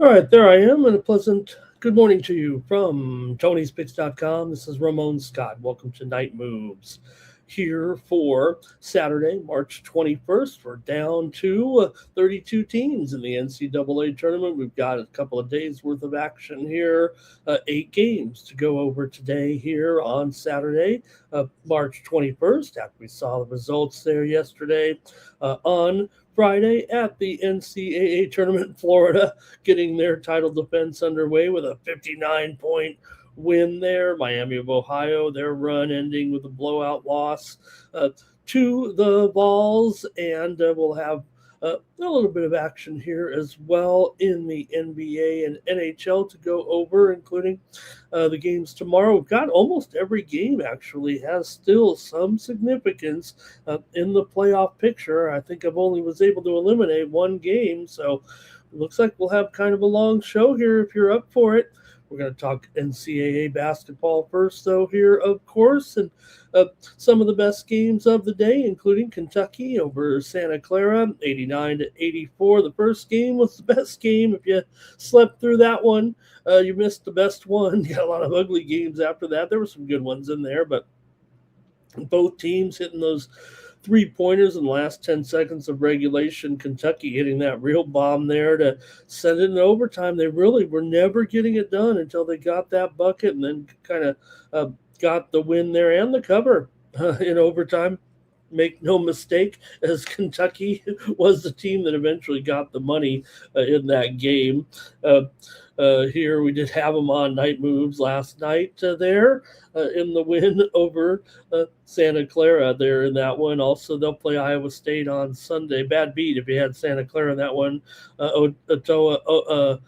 All right, there I am, and a pleasant good morning to you from Tony'sPicks.com. This is Ramon Scott. Welcome to Night Moves here for Saturday, March 21st. We're down to 32 teams in the NCAA tournament. We've got a couple of days worth of action here, 8 games to go over today here on Saturday, March 21st, after we saw the results there yesterday on Friday at the NCAA tournament in Florida, getting their title defense underway with a 59-point win there. Miami of Ohio, their run ending with a blowout loss to the Vols, and we'll have a little bit of action here as well in the NBA and NHL to go over, including the games tomorrow. We've got almost every game actually has still some significance in the playoff picture. I think I've only was able to eliminate one game, so it looks like we'll have kind of a long show here if you're up for it. We're going to talk NCAA basketball first, though, here, of course, and some of the best games of the day, including Kentucky over Santa Clara, 89-84. The first game was the best game. If you slept through that one, you missed the best one. Got a lot of ugly games after that. There were some good ones in there, but both teams hitting those three-pointers in the last 10 seconds of regulation. Kentucky hitting that real bomb there to send it in overtime. They really were never getting it done until they got that bucket and then kind of got the win there and the cover in overtime. Make no mistake, as Kentucky was the team that eventually got the money in that game. Here we did have them on Night Moves last night there in the win over Santa Clara there in that one. Also, they'll play Iowa State on Sunday. Bad beat if you had Santa Clara in that one. Ota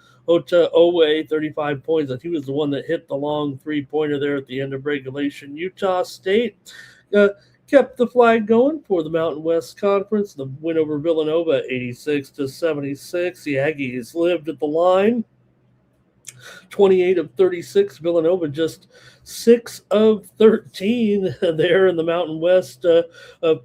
Owe, 35 points. I think he was the one that hit the long three-pointer there at the end of regulation. Utah State kept the flag going for the Mountain West Conference. The win over Villanova, 86-76. The Aggies lived at the line. 28 of 36. Villanova just 6 of 13 there in the Mountain West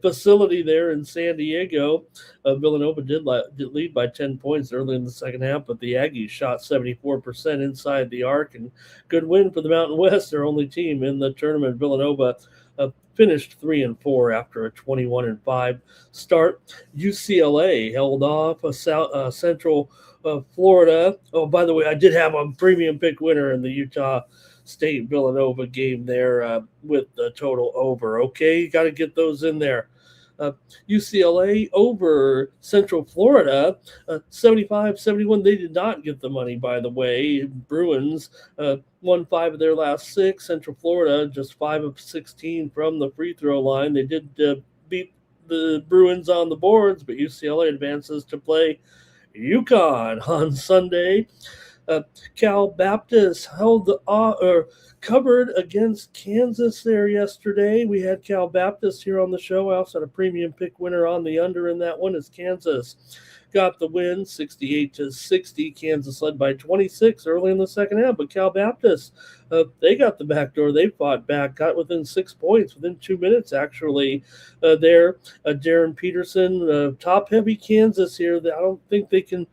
facility there in San Diego. Villanova did lead by 10 points early in the second half, but the Aggies shot 74% inside the arc, and good win for the Mountain West, their only team in the tournament. Villanova finished 3-4 after a 21-5 start. UCLA held off Central Florida. Oh, by the way, I did have a premium pick winner in the Utah State Villanova game there with the total over. Okay, you got to get those in there. UCLA over Central Florida, 75-71. They did not get the money, by the way. Bruins won 5 of their last 6. Central Florida just 5 of 16 from the free throw line. They did beat the Bruins on the boards, but UCLA advances to play Yukon. On Sunday, uh, Cal Baptist held the covered against Kansas there yesterday. We had Cal Baptist here on the show. I also had a premium pick winner on the under in that one as Kansas got the win 68-60. Kansas led by 26 early in the second half, but Cal Baptist, they got the back door. They fought back, got within 6 points within 2 minutes actually there. Darren Peterson, top heavy Kansas here. I don't think they can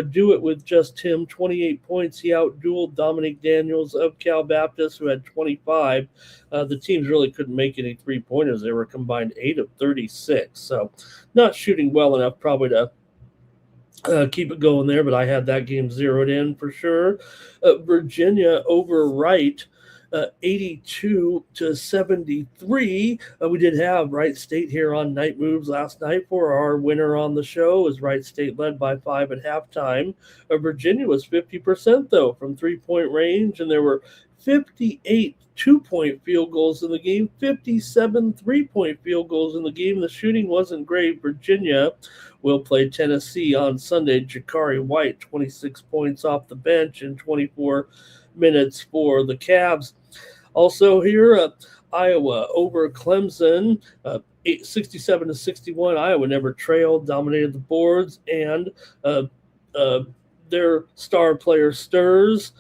do it with just him. 28 points. He outdueled Dominic Daniels of Cal Baptist, who had 25. The teams really couldn't make any 3-pointers. They were combined 8 of 36. So not shooting well enough probably to keep it going there, but I had that game zeroed in for sure. Virginia over Wright, 82-73. We did have Wright State here on Night Moves last night for our winner on the show, as Wright State led by 5 at halftime. Virginia was 50% though from 3-point range, and there were 58 2-point field goals in the game, 57 3-point field goals in the game. The shooting wasn't great. Virginia will play Tennessee on Sunday. Jakari White, 26 points off the bench in 24 minutes for the Cavs. Also here, Iowa over Clemson, 67-61. Iowa never trailed, dominated the boards, and their star player Sturz.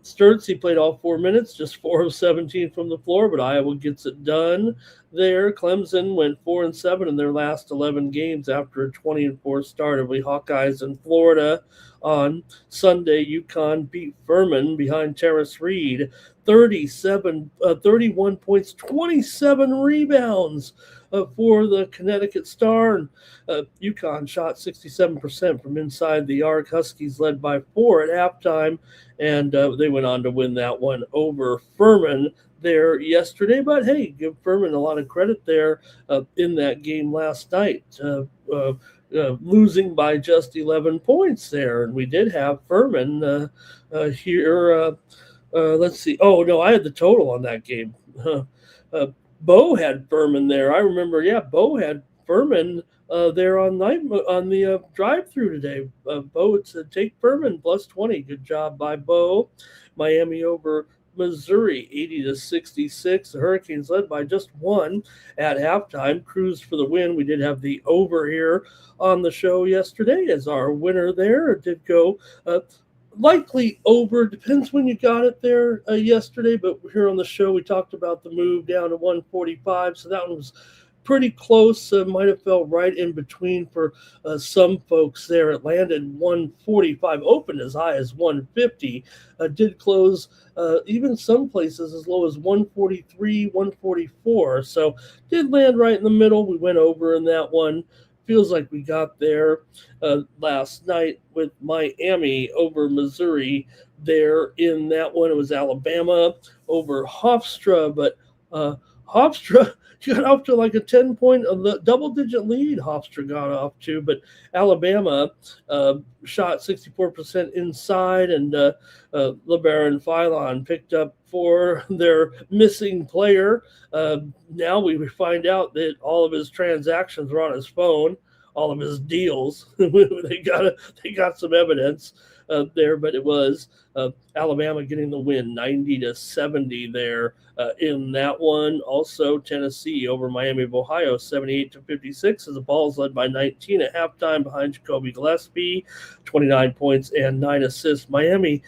Sturz, he played all 4 minutes, just 4 of 17 from the floor, but Iowa gets it done there. Clemson went 4-7 in their last 11 games after a 20-4 start. We Hawkeyes in Florida on Sunday. UConn beat Furman behind Terrace Reed, 31 points, 27 rebounds for the Connecticut Star. And UConn shot 67% from inside the arc. Huskies led by 4 at halftime, and they went on to win that one over Furman there yesterday. But hey, give Furman a lot of credit there in that game last night, losing by just 11 points there. And we did have Furman here. Let's see. Oh, no, I had the total on that game. Bo had Furman there. I remember, Bo had Furman there on the drive-through today. Bo, it's take Furman plus 20. Good job by Bo. Miami over Missouri, 80-66. The Hurricanes led by just 1 at halftime. Cruised for the win. We did have the over here on the show yesterday as our winner there. It did go likely over. Depends when you got it there yesterday, but here on the show we talked about the move down to 145, so that one was pretty close. Might have fell right in between for some folks there. It landed 145, opened as high as 150, did close even some places as low as 143, 144, so did land right in the middle. We went over in that one. Feels like we got there last night with Miami over Missouri there in that one. It was Alabama over Hofstra, but Hofstra got off to like a 10-point, double-digit lead Hofstra got off to, but Alabama shot 64% inside, and LeBaron Philon picked up for their missing player. Now we find out that all of his transactions were on his phone, all of his deals. they got some evidence there, but it was Alabama getting the win, 90-70 there in that one. Also, Tennessee over Miami of Ohio, 78-56, as the Vols led by 19 at halftime behind Jacoby Gillespie, 29 points and 9 assists. Miami,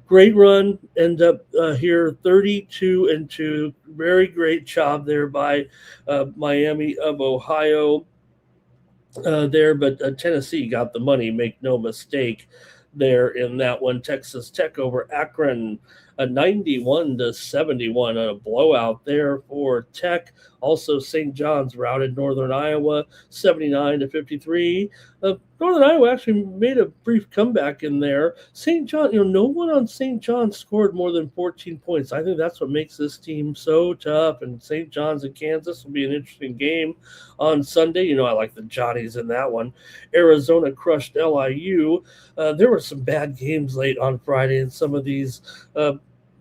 great run, end up here 32-2. Very great job there by Miami of Ohio there, but Tennessee got the money, make no mistake there in that one. Texas Tech over Akron, 91-71, a blowout there for Tech. Also, St. John's routed Northern Iowa, 79-53. Northern Iowa actually made a brief comeback in there. St. John, no one on St. John scored more than 14 points. I think that's what makes this team so tough. And St. John's and Kansas will be an interesting game on Sunday. I like the Johnnies in that one. Arizona crushed LIU. There were some bad games late on Friday in some of these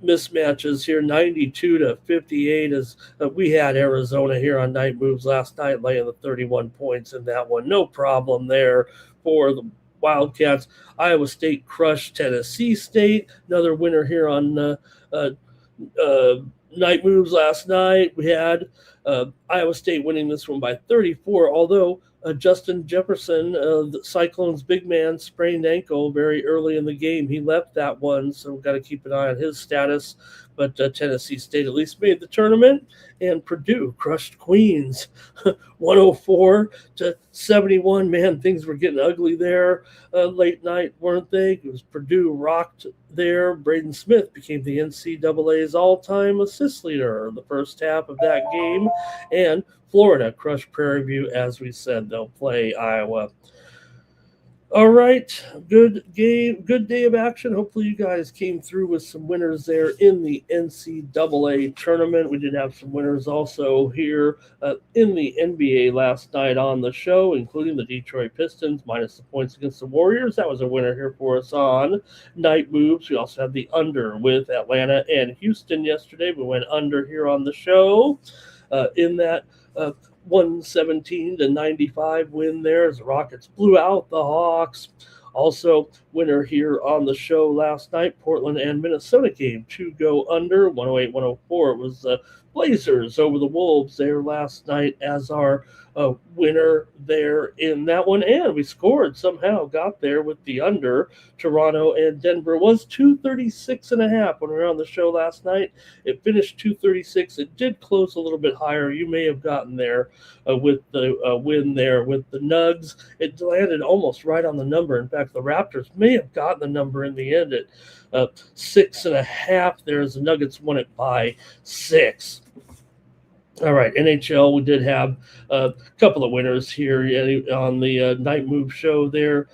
mismatches here, 92-58, as we had Arizona here on Night Moves last night, laying the 31 points in that one. No problem there for Wildcats. Iowa State crushed Tennessee State. Another winner here on uh, night moves last night. We had Iowa State winning this one by 34, although Justin Jefferson, the Cyclones' big man, sprained ankle very early in the game. He left that one, so we've got to keep an eye on his status. But Tennessee State at least made the tournament, and Purdue crushed Queens 104 to 71. Man, things were getting ugly there late night, weren't they? It was Purdue rocked there. Braden Smith became the NCAA's all-time assist leader in the first half of that game. And Florida crushed Prairie View. As we said, they'll play Iowa. All right, good game, good day of action. Hopefully you guys came through with some winners there in the NCAA tournament. We did have some winners also here in the NBA last night on the show, including the Detroit Pistons minus the points against the Warriors. That was a winner here for us on Night Moves. We also had the under with Atlanta and Houston yesterday. We went under here on the show in that 117 to 95 win there as the Rockets blew out the Hawks. Also, winner here on the show last night, Portland and Minnesota game to go under 108-104. It was the Blazers over the Wolves there last night as our winner there in that one. And we scored somehow, got there with the under. Toronto and Denver was 236.5 when we were on the show last night. It finished 236. It did close a little bit higher. You may have gotten there with the win there with the Nugs. It landed almost right on the number. In fact, the Raptors may have gotten the number in the end at 6.5. There's the Nuggets won it by 6. All right, NHL, we did have a couple of winners here on the Night Move show there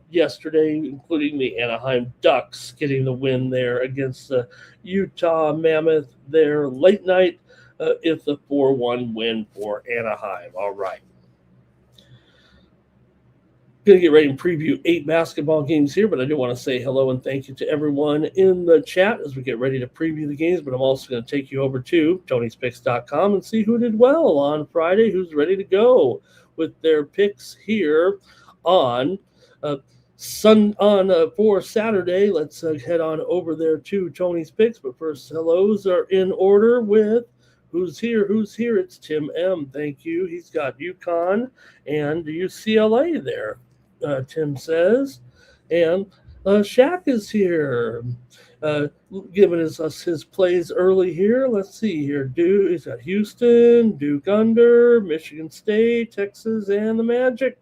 yesterday, including the Anaheim Ducks getting the win there against the Utah Mammoth there late night. It's a 4-1 win for Anaheim. All right. Going to get ready and preview 8 basketball games here, but I do want to say hello and thank you to everyone in the chat as we get ready to preview the games. But I'm also going to take you over to Tony'sPicks.com and see who did well on Friday, who's ready to go with their picks here on for Saturday. Let's head on over there to Tony's Picks. But first, hellos are in order with who's here. It's Tim M. Thank you. He's got UConn and UCLA there. Tim says, and Shaq is here, giving us his plays early here. Let's see here. He's got Houston, Duke under, Michigan State, Texas, and the Magic.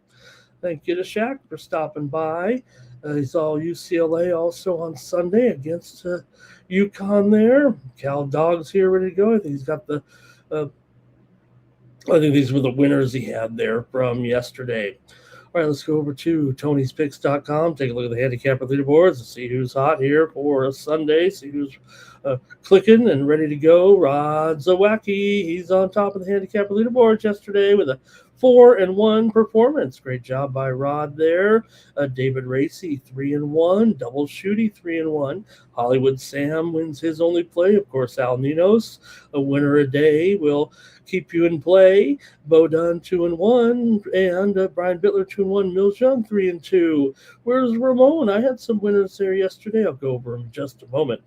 Thank you to Shaq for stopping by. He's all UCLA also on Sunday against UConn there. Cal Dogs here ready to go. I think he's got the I think these were the winners he had there from yesterday. All right, let's go over to Tony'sPicks.com. Take a look at the handicapper leaderboards and see who's hot here for Sunday. See who's clicking and ready to go. Rod Zawacki, he's on top of the handicapper leaderboards yesterday with a 4-1 performance. Great job by Rod there. David Racy, 3-1. Double Shooty, 3-1. Hollywood Sam wins his only play. Of course, Al Ninos, a winner a day, will keep you in play. Bo Dunn, 2-1. And Brian Bittler, 2-1. Mills Young, 3-2. Where's Ramon? I had some winners there yesterday. I'll go over them in just a moment.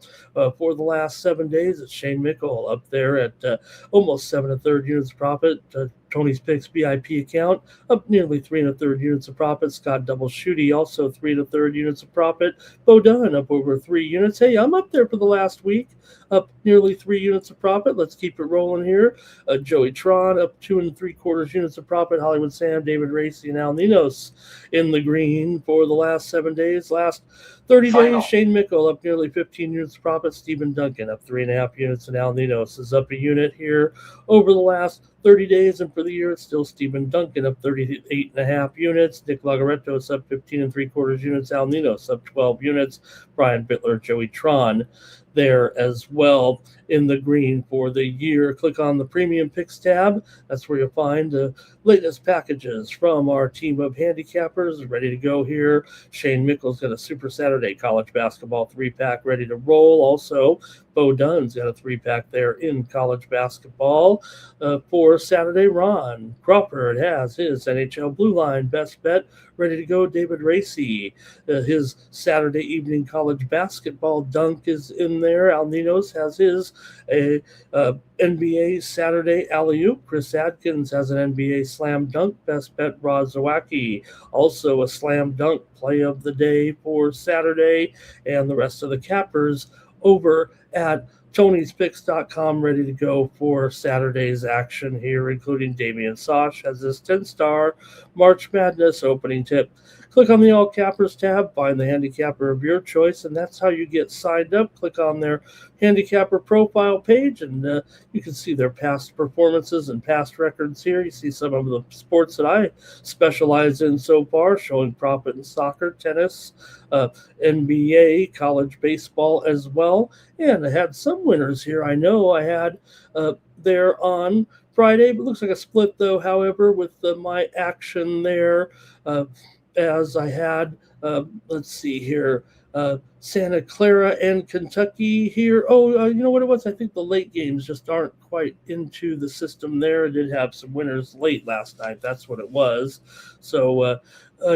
For the last 7 days, it's Shane Mickle up there at almost 7 1/3 units of profit. Tony's Picks VIP account up nearly 3 1/3 units of profit. Scott Double Shooty also 3 1/3 units of profit. Bo Dunn up over 3 units. Hey, I'm up there for the last week, up nearly 3 units of profit. Let's keep it rolling here. Joey Tron up 2 3/4 units of profit. Hollywood Sam, David Racy, and Al Ninos in the green for the last 7 days. Last 30 days, Shane Mickle up nearly 15 units of profit. Stephen Duncan up 3.5 units, and Al Ninos is up a unit here over the last 30 days, and for the year, it's still Stephen Duncan up 38.5 units. Nick Lagaretto up 15 3/4 units. Al Ninos up 12 units. Brian Bittler, Joey Tron there as well in the green for the year. Click on the Premium Picks tab. That's where you'll find the latest packages from our team of handicappers ready to go here. Shane Mickle's got a Super Saturday college basketball 3-pack ready to roll. Also, Bo Dunn's got a 3-pack there in college basketball. For Saturday, Ron Crawford has his NHL Blue Line best bet ready to go. David Racy, his Saturday evening college basketball dunk is in there. Al Ninos has his NBA Saturday alley-oop. Chris Adkins has an NBA slam dunk best bet. Rod Zawacki also a slam dunk play of the day for Saturday, and the rest of the cappers over at Tony'sPicks.com ready to go for Saturday's action here, including Damian Sosh has his 10-star March Madness opening tip. Click on the All Cappers tab, find the handicapper of your choice, and that's how you get signed up. Click on their handicapper profile page, and you can see their past performances and past records here. You see some of the sports that I specialize in so far, showing profit in soccer, tennis, NBA, college baseball as well. And I had some winners here. I know I had there on Friday, but looks like a split though, however, with my action there. As I had, let's see here, Santa Clara and Kentucky here. Oh, you know what it was? I think the late games just aren't quite into the system there. I did have some winners late last night. That's what it was. So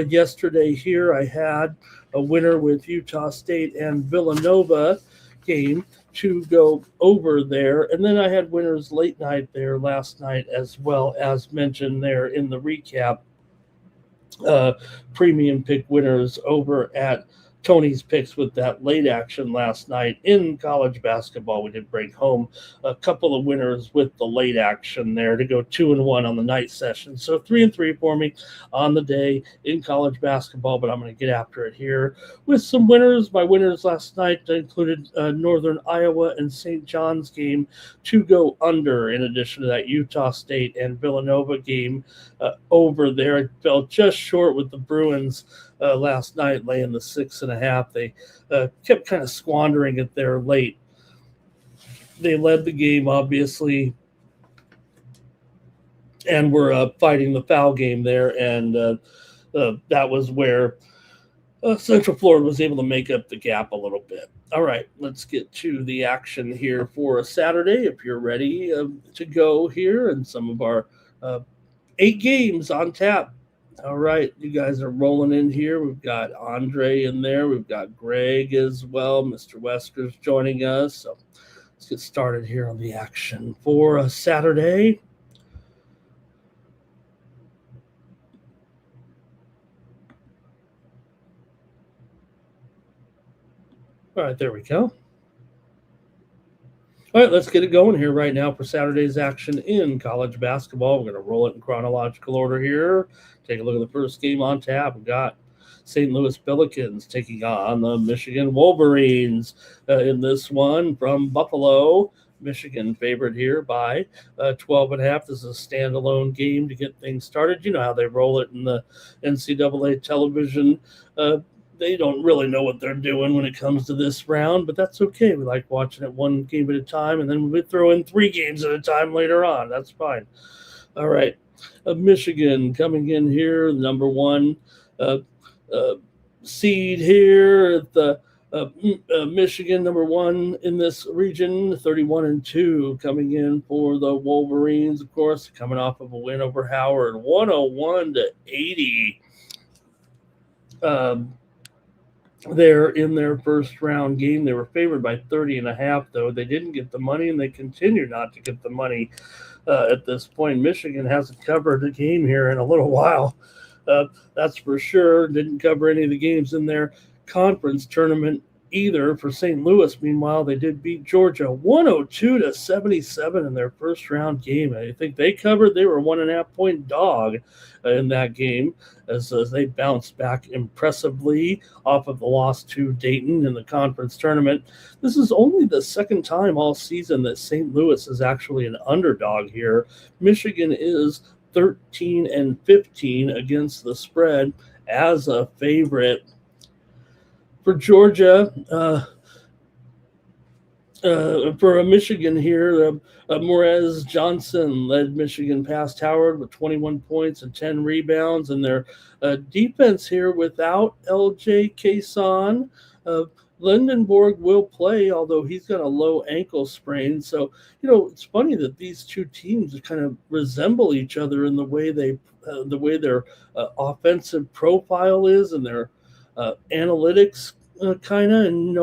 yesterday here I had a winner with Utah State and Villanova game to go over there. And then I had winners late night there last night as well, as mentioned there in the recap. Premium pick winners over at Tony's Picks with that late action last night in college basketball. We did bring home a couple of winners with the late action there to go 2-1 on the night session. So 3-3 for me on the day in college basketball, but I'm going to get after it here with some winners. My winners last night included Northern Iowa and St. John's game to go under, in addition to that Utah State and Villanova game over there. I fell just short with the Bruins last night, laying the 6.5. They kept kind of squandering it there late. They led the game, obviously, and were fighting the foul game there, and that was where Central Florida was able to make up the gap a little bit. All right, let's get to the action here for a Saturday, if you're ready to go here, and some of our 8 games on tap. All right, you guys are rolling in here. We've got Andre in there. We've got Greg as well. Mr. Wesker's joining us. So let's get started here on the action for a Saturday. All right, there we go. All right, let's get it going here right now for Saturday's action in college basketball. We're going to roll it in chronological order here. Take a look at the first game on tap. We've got St. Louis Pelicans taking on the Michigan Wolverines in this one from Buffalo. Michigan favored here by 12.5. This is a standalone game to get things started. You know how they roll it in the NCAA television. They don't really know what they're doing when it comes to this round, but that's okay. We like watching it one game at a time, and then we throw in 3 games at a time later on. That's fine. All right. Michigan coming in here, number 1 seed here at the Michigan, number 1 in this region, 31-2 coming in for the Wolverines, of course, coming off of a win over Howard, 101-80. There in their first round game. They were favored by 30.5, though. They didn't get the money, and they continue not to get the money at this point. Michigan hasn't covered a game here in a little while. That's for sure. Didn't cover any of the games in their conference tournament either for St. Louis. Meanwhile, they did beat Georgia 102-77 in their first round game. I think they covered. They were a 1.5-point dog in that game as they bounced back impressively off of the loss to Dayton in the conference tournament. This is only the second time all season that St. Louis is actually an underdog here. Michigan is 13-15 against the spread as a favorite. For Georgia, For Michigan here, Morez Johnson led Michigan past Howard with 21 points and 10 rebounds. And their defense here without LJ Kason. Uh, Lindenborg will play, although he's got a low ankle sprain. So, it's funny that these two teams kind of resemble each other in the way their offensive profile is and their analytics kind of. And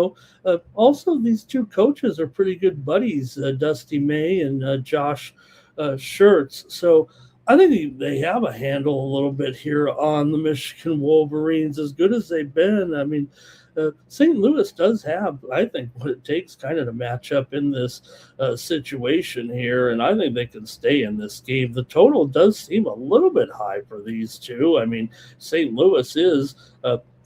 also these two coaches are pretty good buddies, Dusty May and Josh Schertz. So I think they have a handle a little bit here on the Michigan Wolverines, as good as they've been. I mean, St. Louis does have, I think, what it takes kind of to match up in this situation here, and I think they can stay in this game. The total does seem a little bit high for these two. I mean, St. Louis is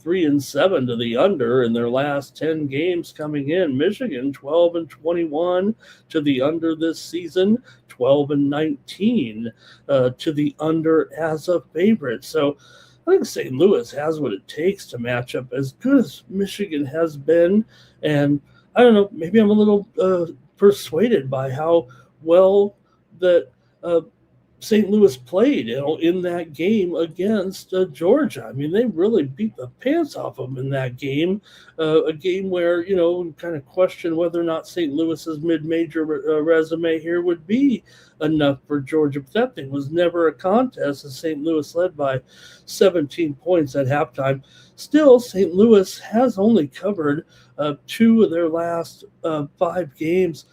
3-7 to the under in their last 10 games coming in. Michigan 12-21 to the under this season, 12-19 to the under as a favorite. So I think St. Louis has what it takes to match up as good as Michigan has been. And I don't know, maybe I'm a little persuaded by how well that St. Louis played in that game against Georgia. I mean, they really beat the pants off them in that game, a game where, we kind of question whether or not St. Louis's mid-major resume here would be enough for Georgia. But that thing was never a contest, as St. Louis led by 17 points at halftime. Still, St. Louis has only covered 2 of their last 5 games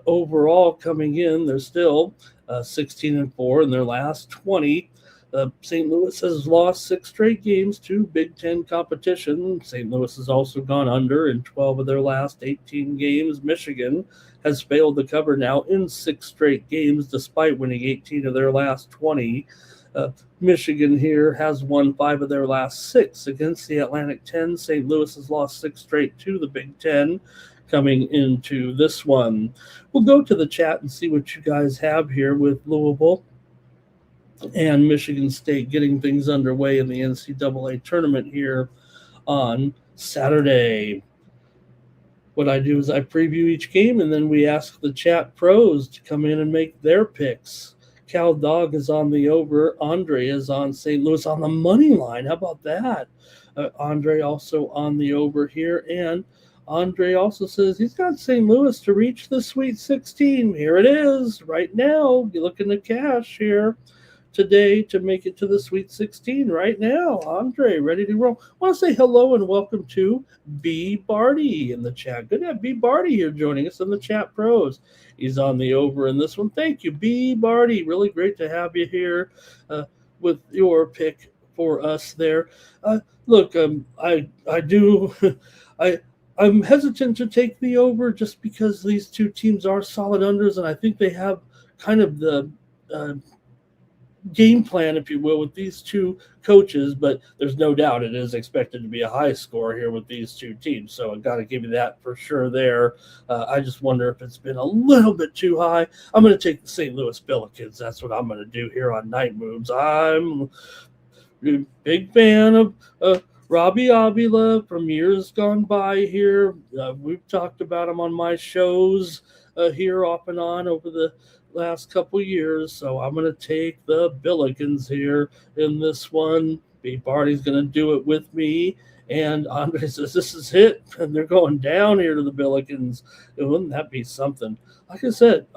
overall coming in. They're still 16-4 in their last 20. St. Louis has lost 6 straight games to Big Ten competition. St. Louis has also gone under in 12 of their last 18 games. Michigan has failed to cover now in 6 straight games, despite winning 18 of their last 20. Michigan here has won 5 of their last 6 against the Atlantic 10. St. Louis has lost 6 straight to the Big Ten coming into this one. We'll go to the chat and see what you guys have here with Louisville and Michigan State getting things underway in the NCAA tournament here on Saturday. What I do is I preview each game, and then we ask the chat pros to come in and make their picks. Cal Dog is on the over. Andre is on St. Louis on the money line. How about that? Andre also on the over here, and Andre also says he's got St. Louis to reach the Sweet 16. Here it is right now. You're looking to cash here today to make it to the Sweet 16 right now. Andre, ready to roll. I want to say hello and welcome to B. Barty in the chat. Good to have B. Barty here joining us in the chat pros. He's on the over in this one. Thank you, B. Barty. Really great to have you here with your pick for us there. Look, I do I'm hesitant to take the over just because these two teams are solid unders, and I think they have kind of the game plan, if you will, with these two coaches, but there's no doubt it is expected to be a high score here with these two teams. So I've got to give you that for sure there. I just wonder if it's been a little bit too high. I'm going to take the St. Louis Billikens. That's what I'm going to do here on Night Moves. I'm a big fan of Robbie Avila from years gone by here. We've talked about him on my shows here off and on over the last couple years. So I'm going to take the Billikens here in this one. B. Barty's going to do it with me. And Andre says, this is it. And they're going down here to the Billikens. Wouldn't that be something? Like I said,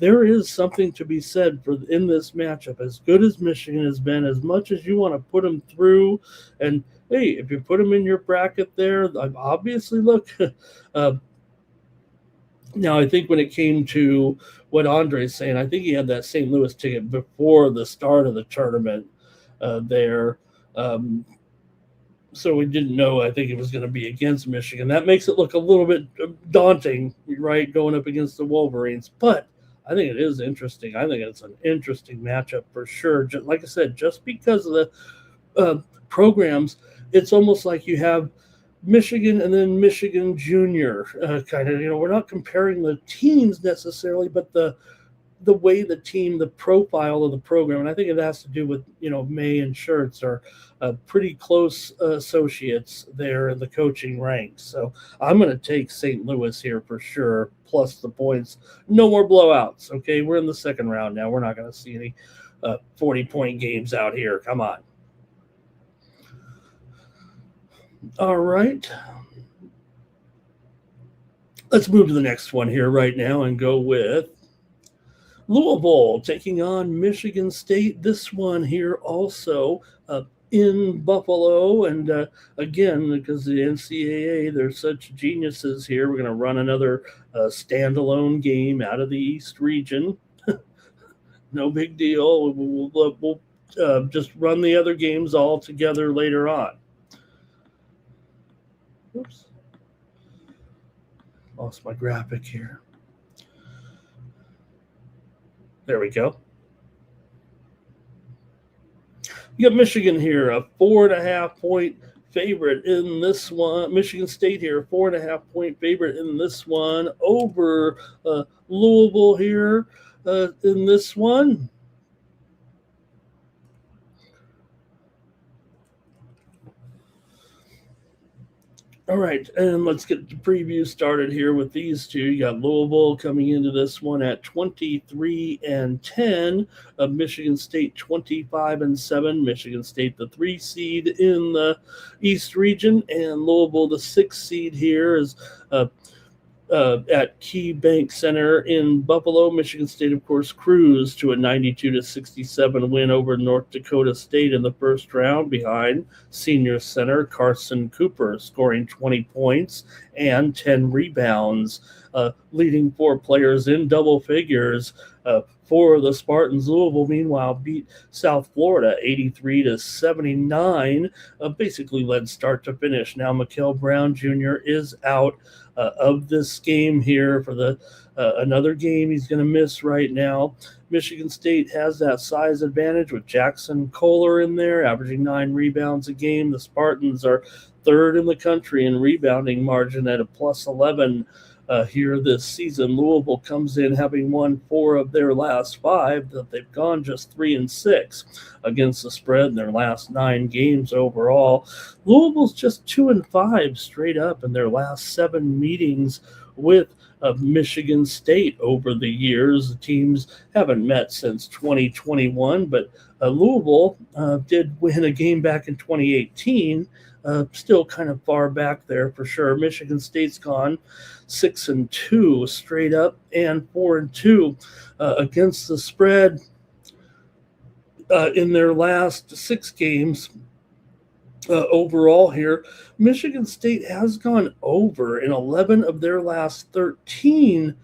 there is something to be said for in this matchup. As good as Michigan has been, as much as you want to put them through, and hey, if you put them in your bracket there, obviously look. Now, I think when it came to what Andre's saying, I think he had that St. Louis ticket before the start of the tournament there. So we didn't know, I think it was going to be against Michigan. That makes it look a little bit daunting, right, going up against the Wolverines. But I think it is interesting. I think it's an interesting matchup for sure. Like I said, just because of the programs, it's almost like you have Michigan and then Michigan Junior kind of. We're not comparing the teams necessarily, but the the way the profile of the program, and I think it has to do with, May and Schertz are pretty close associates there in the coaching ranks. So I'm going to take St. Louis here for sure, plus the points. No more blowouts. Okay, we're in the second round now. We're not going to see any 40-point games out here. Come on. All right. Let's move to the next one here right now and go with Louisville taking on Michigan State. This one here also in Buffalo. And again, because the NCAA, they're such geniuses here, we're going to run another standalone game out of the East region. No big deal. We'll just run the other games all together later on. Oops. Lost my graphic here. There we go. You got Michigan here, a 4.5-point favorite in this one. Michigan State here, 4.5-point favorite in this one over Louisville here in this one. All right, and let's get the preview started here with these two. You got Louisville coming into this one at 23-10, Michigan State 25-7. Michigan State the 3 seed in the East region, and Louisville the 6 seed here is at Key Bank Center in Buffalo. Michigan State, of course, cruised to a 92-67 win over North Dakota State in the first round behind senior center Carson Cooper, scoring 20 points and 10 rebounds, leading 4 players in double figures. For the Spartans, Louisville, meanwhile, beat South Florida 83-79, basically led start to finish. Now, Mikael Brown Jr. is out of this game here for the another game he's going to miss right now. Michigan State has that size advantage with Jackson Kohler in there, averaging 9 rebounds a game. The Spartans are third in the country in rebounding margin at a plus 11 here this season. Louisville comes in having won 4 of their last 5, that they've gone just 3-6 against the spread in their last 9 games overall. Louisville's just 2-5 straight up in their last 7 meetings with Michigan State over the years. The teams haven't met since 2021, but Louisville did win a game back in 2018. Still kind of far back there for sure. Michigan State's gone 6-2 straight up and 4-2 against the spread in their last 6 games. Overall here, Michigan State has gone over in 11 of their last 13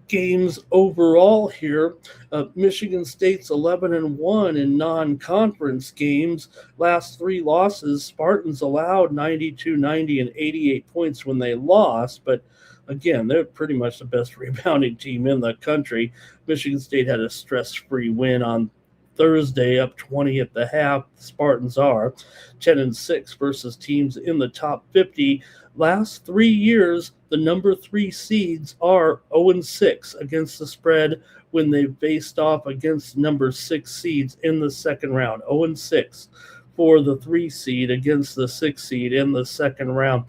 games overall here. Michigan State's 11-1 in non-conference games. Last 3 losses, Spartans allowed 92, 90, and 88 points when they lost, but again, they're pretty much the best rebounding team in the country. Michigan State had a stress-free win on Thursday, up 20 at the half. The Spartans are 10-6 versus teams in the top 50. Last 3 years, the number 3 seeds are 0-6 against the spread when they faced off against number 6 seeds in the second round. 0-6 for the 3 seed against the 6 seed in the second round.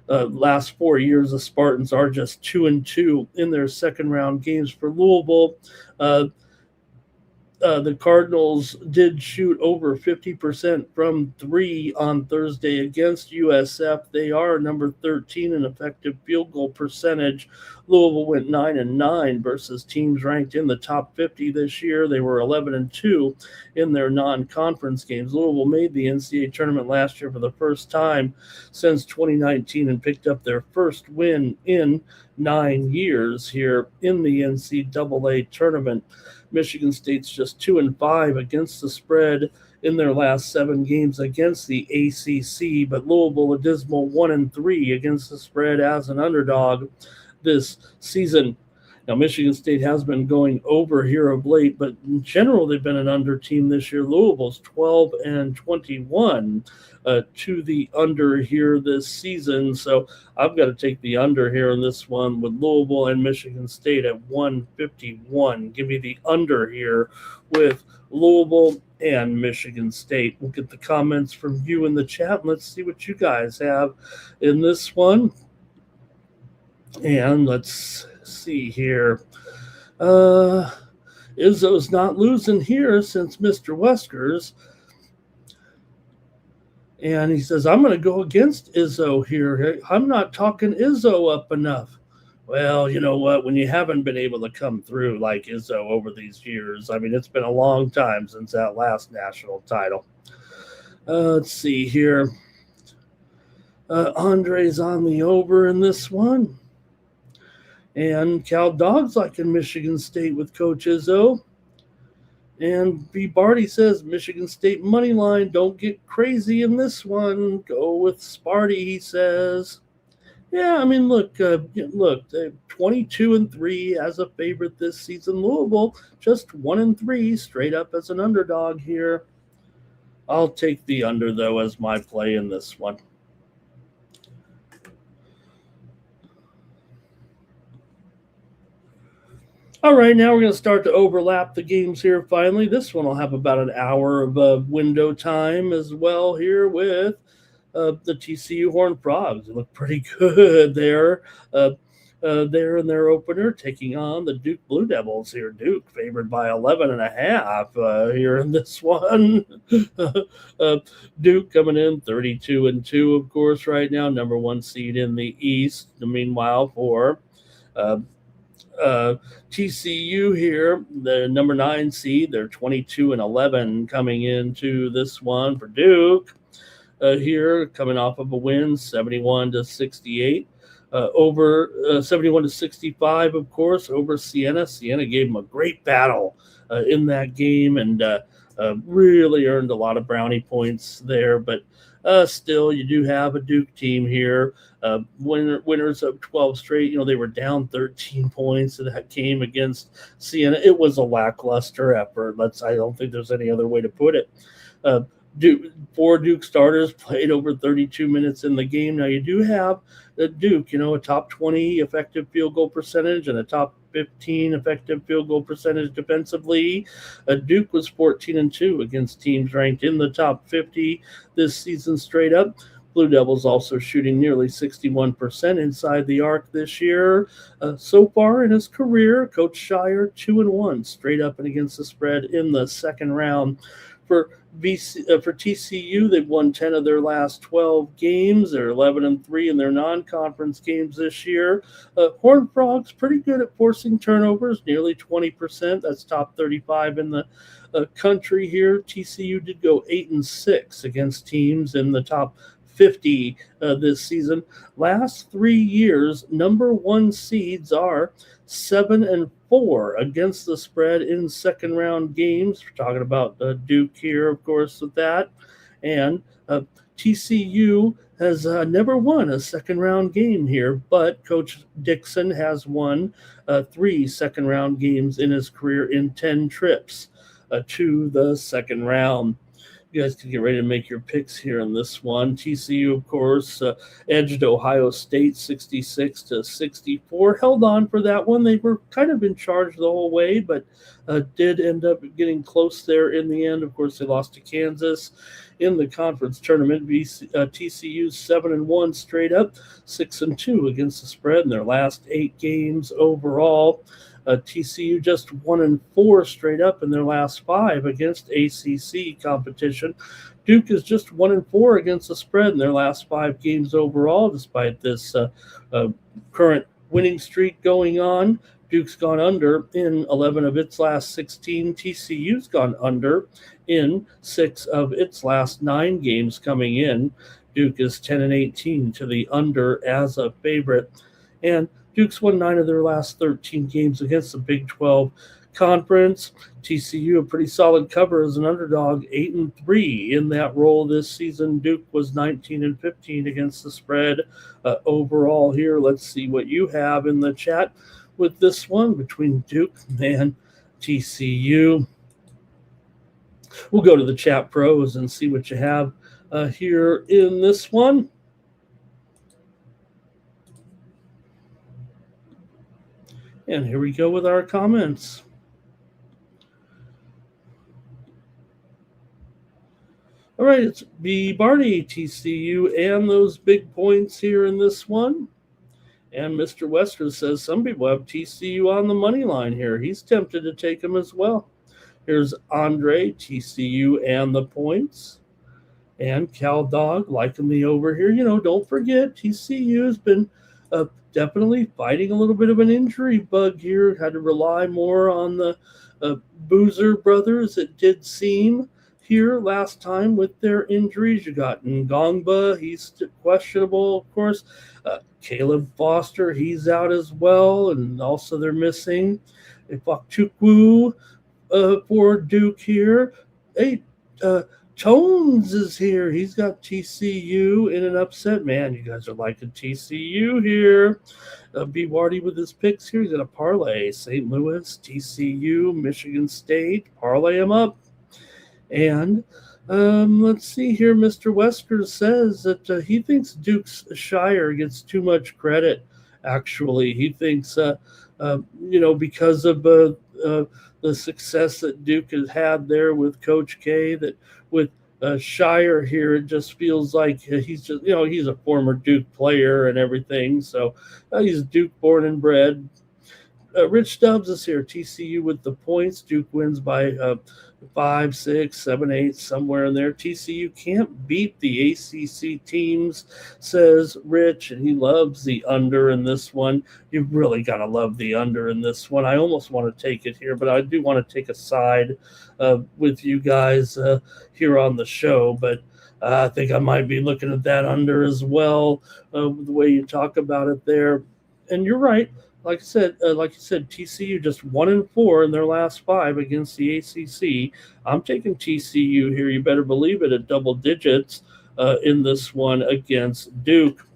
Last 4 years, the Spartans are just 2-2 in their second round games. For Louisville, the Cardinals did shoot over 50% from 3 on Thursday against USF. They are number 13 in effective field goal percentage. Louisville went 9-9 versus teams ranked in the top 50 this year. They were 11-2 in their non-conference games. Louisville made the NCAA tournament last year for the first time since 2019 and picked up their first win in 9 years here in the NCAA tournament. Michigan State's just 2-5 against the spread in their last 7 games against the ACC, but Louisville a dismal 1-3 against the spread as an underdog this season. Now, Michigan State has been going over here of late, but in general, they've been an under team this year. Louisville's 12-21 to the under here this season. So I've got to take the under here in this one with Louisville and Michigan State at 151. Give me the under here with Louisville and Michigan State. We'll get the comments from you in the chat. Let's see what you guys have in this one. And let's see here. Izzo's not losing here since Mr. Weskers. And he says, I'm going to go against Izzo here. I'm not talking Izzo up enough. Well, you know what? When you haven't been able to come through like Izzo over these years, I mean, it's been a long time since that last national title. Let's see here. Andre's on the over in this one. And Cal Dogs like in Michigan State with Coach Izzo. And B. Barty says, Michigan State money line, don't get crazy in this one. Go with Sparty, he says. Yeah, I mean, look, 22-3 as a favorite this season. Louisville just 1-3 straight up as an underdog here. I'll take the under, though, as my play in this one. All right, now we're going to start to overlap the games here finally. This one will have about an hour of window time as well here with the TCU Horned Frogs. They look pretty good there. There in their opener, taking on the Duke Blue Devils here. Duke favored by 11.5 here in this one. Duke coming in 32-2, of course, right now, number one seed in the East. Meanwhile, for TCU here, the number 9 seed, they're 22-11 coming into this one for Duke. Here, coming off of a win, 71-68. Over 71-65, of course, over Siena. Siena gave them a great battle in that game and really earned a lot of brownie points there. But still, you do have a Duke team here. Winners of 12 straight. You know, they were down 13 points in that game against Siena. It was a lackluster effort. I don't think there's any other way to put it. Four Duke starters played over 32 minutes in the game. Now, you do have Duke, a top 20 effective field goal percentage and a top 15 effective field goal percentage defensively. Duke was 14-2 against teams ranked in the top 50 this season straight up. Blue Devils also shooting nearly 61% inside the arc this year. So far in his career, Coach Shire 2-1 straight up and against the spread in the second round. For TCU, they've won 10 of their last 12 games. They're 11-3 in their non-conference games this year. Horned Frogs pretty good at forcing turnovers, nearly 20%. That's top 35 in the country here. TCU did go 8-6 against teams in the top 50 this season. Last 3 years, number one seeds are 7-4 against the spread in second round games. We're talking about Duke here, of course, with that. And TCU has never won a second round game here, but Coach Dixon has won 3 second round games in his career in 10 trips to the second round. You guys can get ready to make your picks here in this one. TCU, of course, edged Ohio State 66-64. Held on for that one. They were kind of in charge the whole way, but did end up getting close there in the end. Of course, they lost to Kansas in the conference tournament. TCU 7-1 straight up, 6-2 against the spread in their last 8 games overall. TCU just 1-4 straight up in their last 5 against ACC competition. Duke is just 1-4 against the spread in their last 5 games overall, despite this current winning streak going on. Duke's gone under in 11 of its last 16. TCU's gone under in 6 of its last 9 games coming in. Duke is 10-18 to the under as a favorite. And Duke's won 9 of their last 13 games against the Big 12 Conference. TCU, a pretty solid cover as an underdog, 8-3 in that role this season. Duke was 19-15 against the spread overall here. Let's see what you have in the chat. with this one between Duke and TCU. We'll go to the chat pros and see what you have here in this one. And here we go with our comments. All right, it's B. Barney, TCU, and those big points here in this one. And Mr. Wester says some people have TCU on the money line here. He's tempted to take them as well. Here's Andre, TCU, and the points. And Cal Dog liking the over here. Don't forget, TCU has been definitely fighting a little bit of an injury bug here. Had to rely more on the Boozer brothers, it did seem, here last time with their injuries. You got Ngongba, he's questionable, of course. Caleb Foster, he's out as well. And also they're missing Ifakchukwu for Duke here. Hey, Tones is here. He's got TCU in an upset. Man, you guys are liking TCU here. B. Wardy with his picks here. He's got a parlay. St. Louis, TCU, Michigan State. Parlay him up. And let's see here. Mr. Wesker says that he thinks Duke's Shire gets too much credit, actually. He thinks, because of the success that Duke has had there with Coach K, that with Shire here, it just feels like he's just, he's a former Duke player and everything. So he's Duke born and bred. Rich Stubbs is here. TCU with the points. Duke wins by 5, 6, 7, 8, somewhere in there. TCU can't beat the ACC teams, says Rich, and he loves the under in this one. You really got to love the under in this one. I almost want to take it here, but I do want to take a side with you guys here on the show. But I think I might be looking at that under as well, the way you talk about it there. And you're right. Like you said, TCU just 1-4 in their last 5 against the ACC. I'm taking TCU here. You better believe it, at double digits in this one against Duke.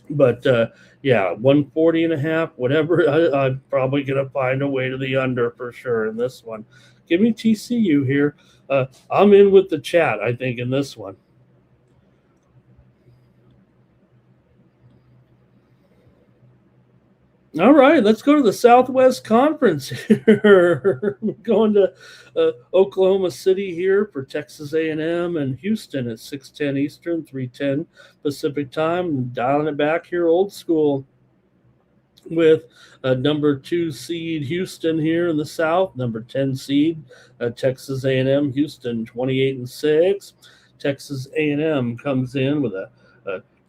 But 140.5, whatever. I'm probably going to find a way to the under for sure in this one. Give me TCU here. I'm in with the chat, I think, in this one. All right, let's go to the Southwest Conference here. We're going to Oklahoma City here for Texas A&M and Houston at 6:10 Eastern, 3:10 Pacific time. Dialing it back here old school with number 2 seed Houston here in the South, number 10 seed Texas A&M. Houston 28-6. Texas A&M comes in with a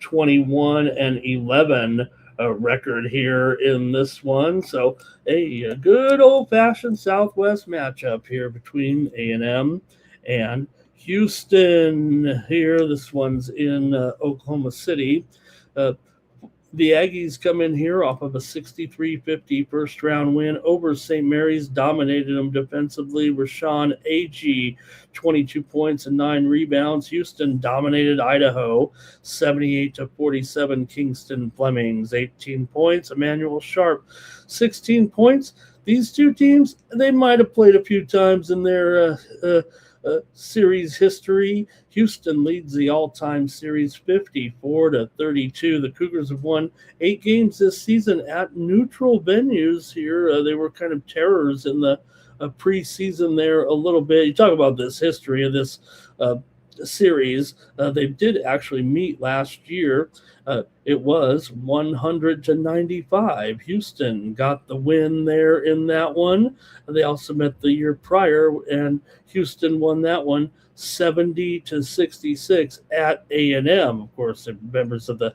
21-11. Record here in this one. So a good old-fashioned Southwest matchup here between A&M and Houston here. This one's in Oklahoma City. The Aggies come in here off of a 63-50 first-round win over St. Mary's, dominated them defensively. Rashawn Agee, 22 points and 9 rebounds. Houston dominated Idaho, 78-47. Kingston Flemings, 18 points. Emmanuel Sharp, 16 points. These two teams, they might have played a few times in their series history. Houston leads the all-time series 54-32. The Cougars have won 8 games this season at neutral venues here. They were kind of terrors in the preseason there a little bit. You talk about this history of this series. They did actually meet last year. It was 100-95. Houston got the win there in that one. They also met the year prior, and Houston won that one 70-66 at A&M. Of course, they're members of the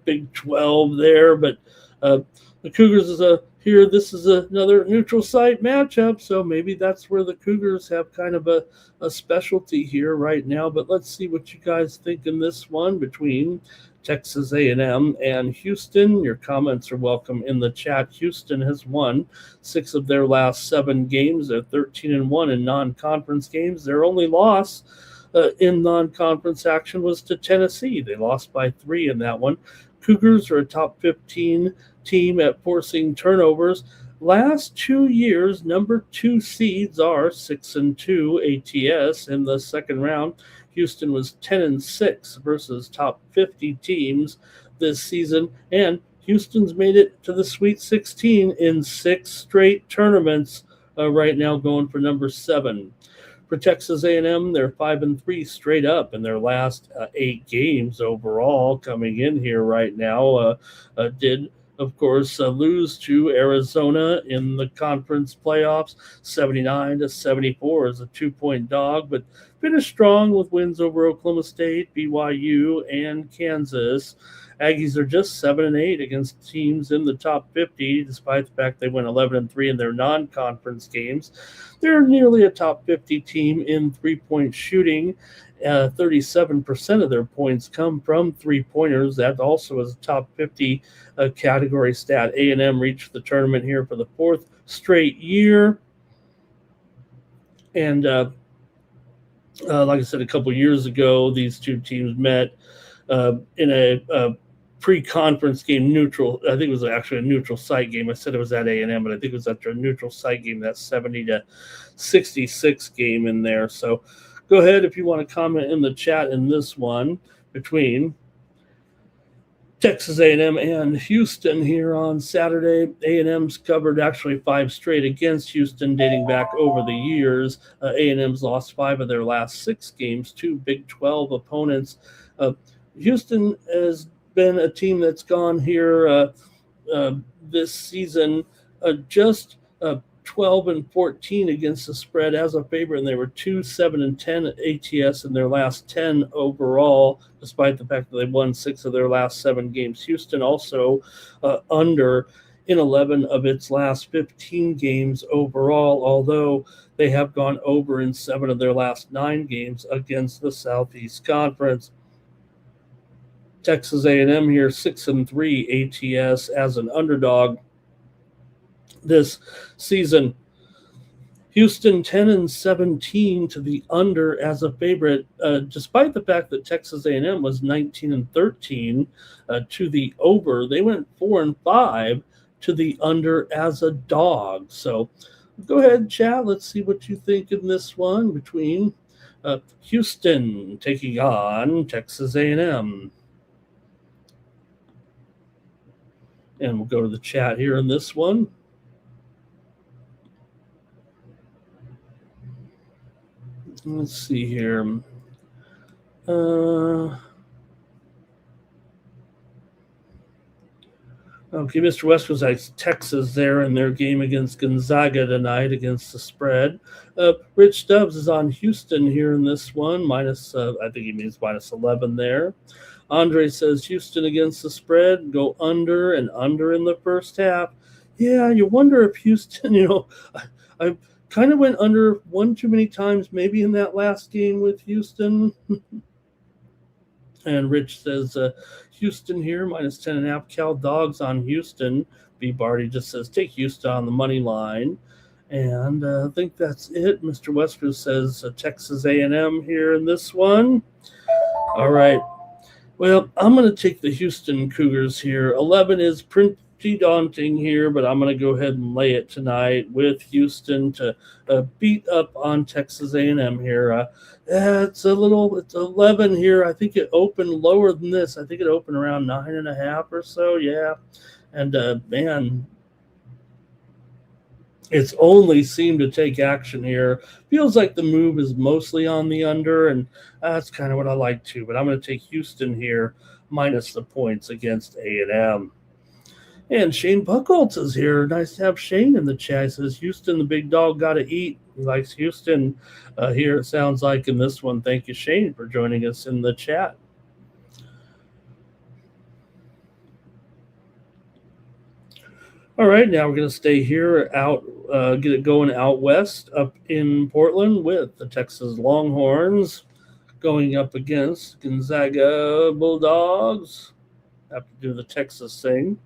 Big 12 there, but the Cougars is here. This is another neutral site matchup, so maybe that's where the Cougars have kind of a specialty here right now. But let's see what you guys think in this one between Texas A&M and Houston. Your comments are welcome in the chat. Houston has won 6 of their last 7 games. They're 13-1 in non-conference games. Their only loss in non-conference action was to Tennessee. They lost by 3 in that one. Cougars are a top 15 team at forcing turnovers. Last 2 years, number 2 seeds are 6-2 ATS in the second round. Houston was 10-6 versus top 50 teams this season, and Houston's made it to the Sweet 16 in 6 straight tournaments. Right now, going for number 7. For Texas A&M, they're 5-3 straight up in their last 8 games overall. Coming in here right now, did of course lose to Arizona in the conference playoffs, 79-74 as a 2-point dog, but finished strong with wins over Oklahoma State, BYU, and Kansas. Aggies are just 7-8 against teams in the top 50, despite the fact they went 11-3 in their non-conference games. They're nearly a top 50 team in three-point shooting. 37% of their points come from three-pointers. That also is a top 50 category stat. A&M reached the tournament here for the 4th straight year. And like I said, a couple years ago, these two teams met in a pre-conference game neutral. I think it was actually a neutral site game. I said it was at A&M, but I think it was at a neutral site game, that 70-66 game in there. So go ahead if you want to comment in the chat in this one between Texas A&M and Houston here on Saturday. A&M's covered actually 5 straight against Houston dating back over the years. A&M's lost 5 of their last 6 games to Big 12 opponents. Houston has been a team that's gone here this season just 12-14 against the spread as a favorite, and they were 2-7-10 ATS in their last 10 overall, despite the fact that they won 6 of their last 7 games. Houston also under in 11 of its last 15 games overall, although they have gone over in 7 of their last 9 games against the Southeast Conference. Texas A&M here 6-3 ATS as an underdog this season. Houston 10-17 to the under as a favorite, despite the fact that Texas A&M was 19-13 to the over. They went 4-5 to the under as a dog. So go ahead, chat. Let's see what you think in this one between Houston taking on Texas A&M. And we'll go to the chat here in this one. Let's see here. Okay, Mr. West was like Texas there in their game against Gonzaga tonight against the spread. Rich Stubbs is on Houston here in this one, minus, I think he means minus 11 there. Andre says Houston against the spread, go under and under in the first half. Yeah, you wonder if Houston, I kind of went under one too many times maybe in that last game with Houston. And Rich says Houston here, minus 10.5. Cal Dogs on Houston. B. Barty just says take Houston on the money line. And I think that's it. Mr. Westbrook says Texas A&M here in this one. All right. Well, I'm going to take the Houston Cougars here. 11 is pretty daunting here, but I'm going to go ahead and lay it tonight with Houston to beat up on Texas A&M here. It's 11 here. I think it opened lower than this. I think it opened around 9.5 or so. Yeah. And man, it's only seemed to take action here. Feels like the move is mostly on the under, and that's kind of what I like too. But I'm going to take Houston here minus the points against A&M. And Shane Buchholz is here. Nice to have Shane in the chat. He says, Houston, the big dog, got to eat. He likes Houston here, it sounds like, in this one. Thank you, Shane, for joining us in the chat. All right, now we're going to stay here get it going out west up in Portland with the Texas Longhorns going up against Gonzaga Bulldogs. Have to do the Texas thing.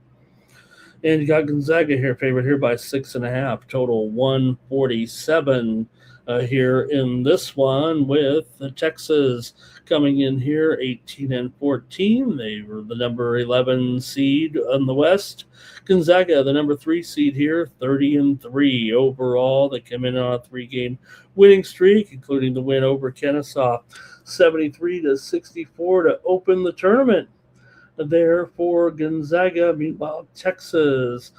And you got Gonzaga here, favorite here by 6.5, total 147. here in this one with Texas coming in here 18 and 14. They were the number 11 seed on the West. Gonzaga, the number 3 seed here, 30 and 3 overall. They came in on a 3-game winning streak, including the win over Kennesaw, 73 to 64 to open the tournament. There for Gonzaga. Meanwhile, Texas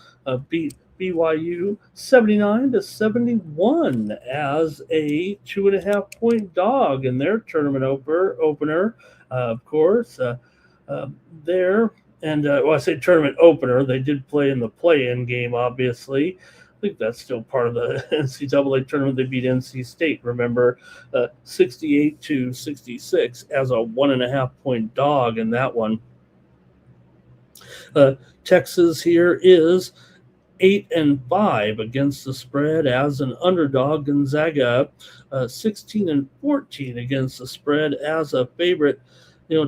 beat BYU 79 to 71 as a 2.5-point dog in their tournament opener. Of course, there. And well, I say tournament opener. They did play in the play-in game, obviously. I think that's still part of the NCAA tournament. They beat NC State, remember, 68 to 66 as a 1.5-point dog in that one. Texas here is 8 and 5 against the spread as an underdog. Gonzaga 16 and 14 against the spread as a favorite.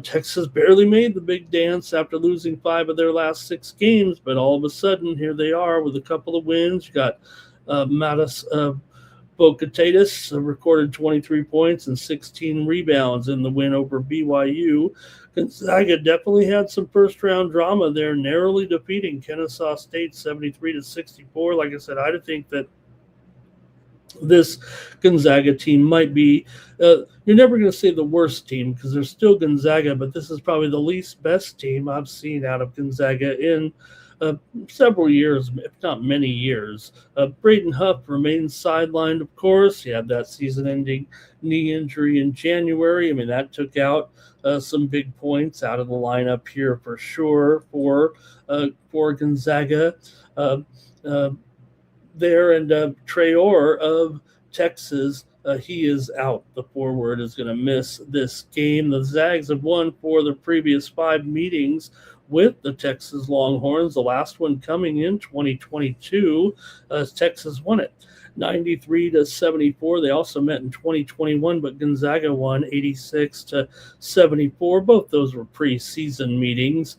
Texas barely made the big dance after losing 5 of their last 6 games, but all of a sudden here they are with a couple of wins. You got Mattis Bocatatis recorded 23 points and 16 rebounds in the win over BYU. Gonzaga definitely had some first-round drama there, narrowly defeating Kennesaw State 73 to 64. Like I said, I think that this Gonzaga team might be, you're never going to say the worst team because they're still Gonzaga, but this is probably the least best team I've seen out of Gonzaga in several years, if not many years. Braden Huff remains sidelined, of course. He had that season-ending knee injury in January. I mean, that took out some big points out of the lineup here for sure for Gonzaga. There, and Trey Orr of Texas, he is out. The forward is going to miss this game. The Zags have won 4 of the previous 5 meetings with the Texas Longhorns, the last one coming in 2022 as Texas won it 93 to 74. They also met in 2021, but Gonzaga won 86 to 74. Both those were preseason meetings.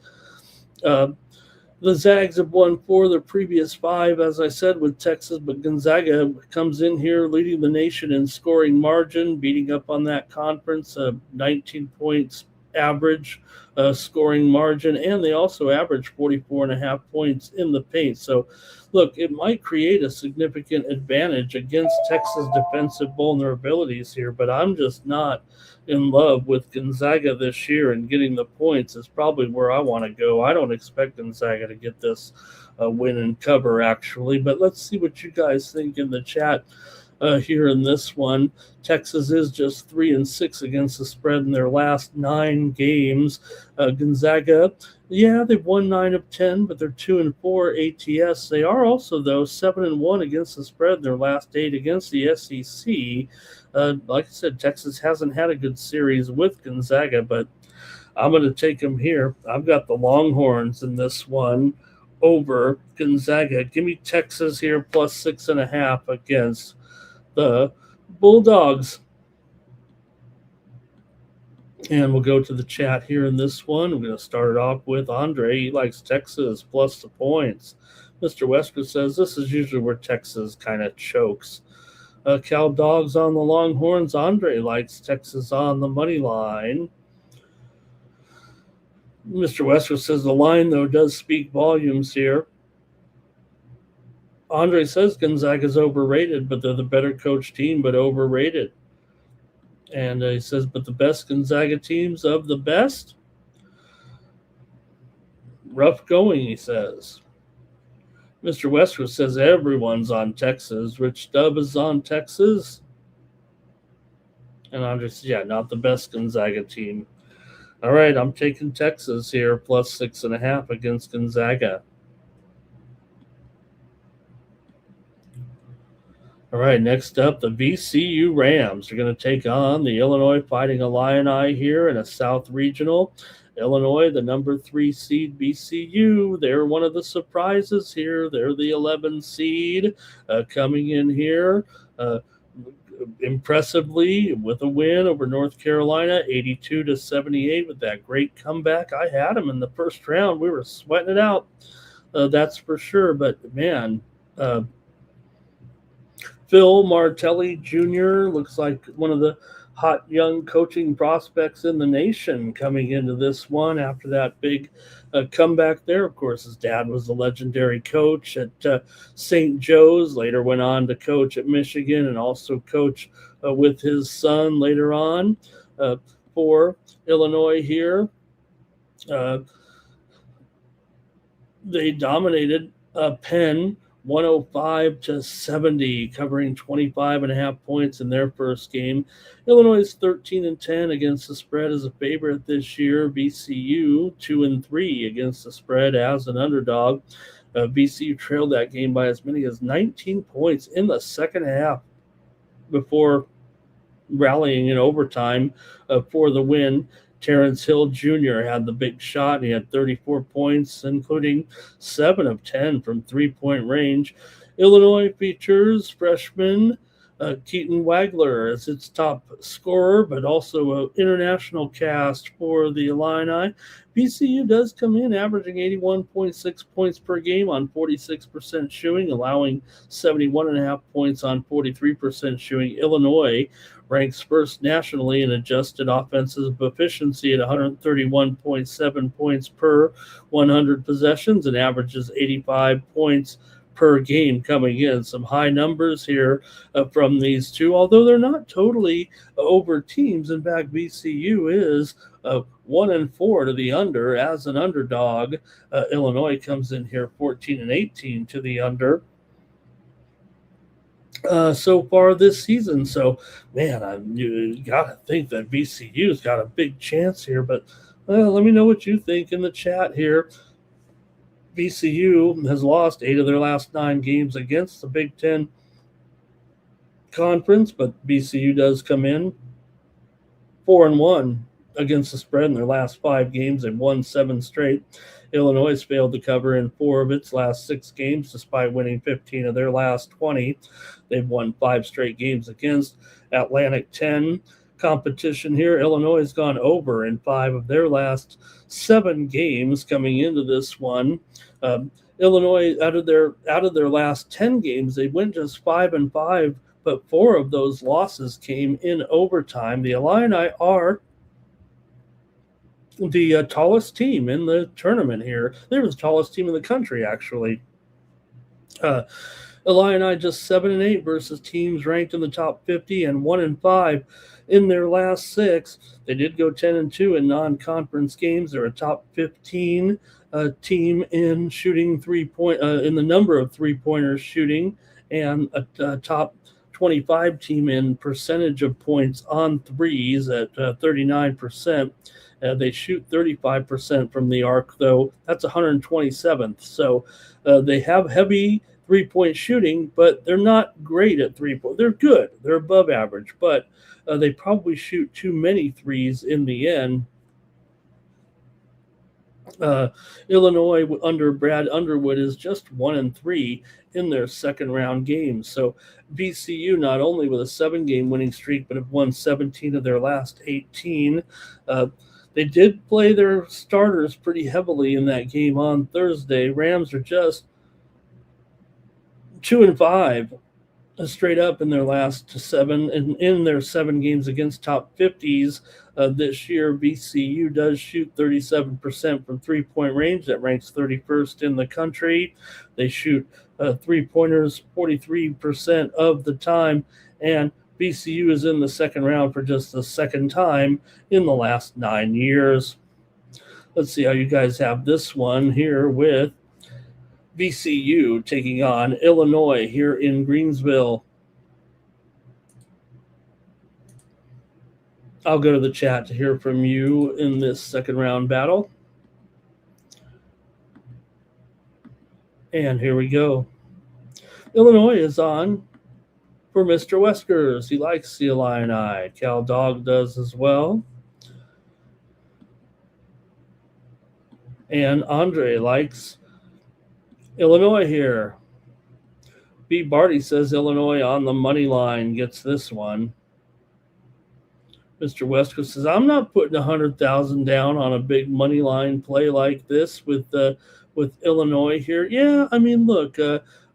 The Zags have won 4 of the previous 5, as I said, with Texas, but Gonzaga comes in here leading the nation in scoring margin, beating up on that conference, 19 points average scoring margin, and they also average 44.5 points in the paint. So, look, it might create a significant advantage against Texas' defensive vulnerabilities here, but I'm just not in love with Gonzaga this year, and getting the points is probably where I want to go. I don't expect Gonzaga to get this win and cover, actually, but let's see what you guys think in the chat. Here in this one, Texas is just 3 and 6 against the spread in their last 9 games. Gonzaga, yeah, they've won 9 of 10, but they're 2 and 4 ATS. They are also, though, 7 and 1 against the spread in their last 8 against the SEC. Like I said, Texas hasn't had a good series with Gonzaga, but I'm going to take them here. I've got the Longhorns in this one over Gonzaga. Give me Texas here plus 6.5 against the Bulldogs. And we'll go to the chat here in this one. We're going to start it off with Andre. He likes Texas plus the points. Mr. Wesker says this is usually where Texas kind of chokes. Cal Dogs on the Longhorns. Andre likes Texas on the money line. Mr. Wesker says the line, though, does speak volumes here. Andre says Gonzaga's overrated, but they're the better coach team, but overrated. And he says, but the best Gonzaga teams of the best? Rough going, he says. Mr. Westwood says everyone's on Texas. Rich Stubb is on Texas. And Andre says, yeah, not the best Gonzaga team. All right, I'm taking Texas here, plus 6.5 against Gonzaga. All right, next up, the VCU Rams are going to take on the Illinois Fighting Illini here in a South Regional. Illinois, the number 3 seed, VCU, they're one of the surprises here. They're the 11 seed coming in here impressively with a win over North Carolina, 82 to 78 with that great comeback. I had them in the first round. We were sweating it out, that's for sure. But, man, Phil Martelli Jr. looks like one of the hot young coaching prospects in the nation coming into this one after that big comeback there. Of course, his dad was a legendary coach at St. Joe's, later went on to coach at Michigan and also coach with his son later on uh, for Illinois here. Uh, they dominated Penn 105-70, covering 25.5 points in their first game. Illinois is 13-10 against the spread as a favorite this year. VCU 2-3 against the spread as an underdog. VCU trailed that game by as many as 19 points in the second half before rallying in overtime for the win. Terrence Hill Jr. had the big shot. He had 34 points, including 7 of 10 from three-point range. Illinois features freshman Keaton Wagler as its top scorer, but also an international cast for the Illini. VCU does come in averaging 81.6 points per game on 46% shooting, allowing 71.5 points on 43% shooting. Illinois ranks first nationally in adjusted offensive efficiency at 131.7 points per 100 possessions and averages 85 points per game coming in. Some high numbers here from these two, although they're not totally over teams. In fact, VCU is 1-4 to the under as an underdog. Illinois comes in here 14-18 to the under so far this season. So, man, you got to think that VCU's got a big chance here. But let me know what you think in the chat here. VCU has lost 8 of their last 9 games against the Big Ten Conference, but VCU does come in 4-1 against the spread in their last 5 games. They've won 7 straight. Illinois has failed to cover in 4 of its last 6 games, despite winning 15 of their last 20. They've won 5 straight games against Atlantic 10 competition here. Illinois has gone over in 5 of their last 7 games coming into this one. Illinois, out of their last 10 games, they went just 5-5, but 4 of those losses came in overtime. The Illini are the tallest team in the tournament here. They were the tallest team in the country, actually. Illini just 7-8 versus teams ranked in the top 50 and 1-5 in their last 6. They did go 10-2 in non-conference games. They're a top 15 team in shooting in the number of three-pointers shooting, and a top 25 team in percentage of points on threes at 39%. They shoot 35% from the arc, though. That's 127th. So they have heavy three-point shooting, but they're not great at three-point. They're good. They're above average, but they probably shoot too many threes in the end. Illinois under Brad Underwood is just 1-3 in their second round games. So VCU not only with a 7-game winning streak, but have won 17 of their last 18. They did play their starters pretty heavily in that game on Thursday. Rams are just 2-5 straight up in their last 7, and in their 7 games against top 50s this year. VCU does shoot 37% from three-point range. That ranks 31st in the country. They shoot three-pointers 43% of the time, and VCU is in the second round for just the second time in the last 9 years. Let's see how you guys have this one here with VCU taking on Illinois here in Greensville. I'll go to the chat to hear from you in this second round battle. And here we go. Illinois is on for Mr. Weskers. He likes the Illini. Cal Dog does as well. And Andre likes Illinois here. B. Barty says Illinois on the money line gets this one. Mr. Wesker says, I'm not putting 100,000 down on a big money line play like this with Illinois here. Yeah, I mean, look,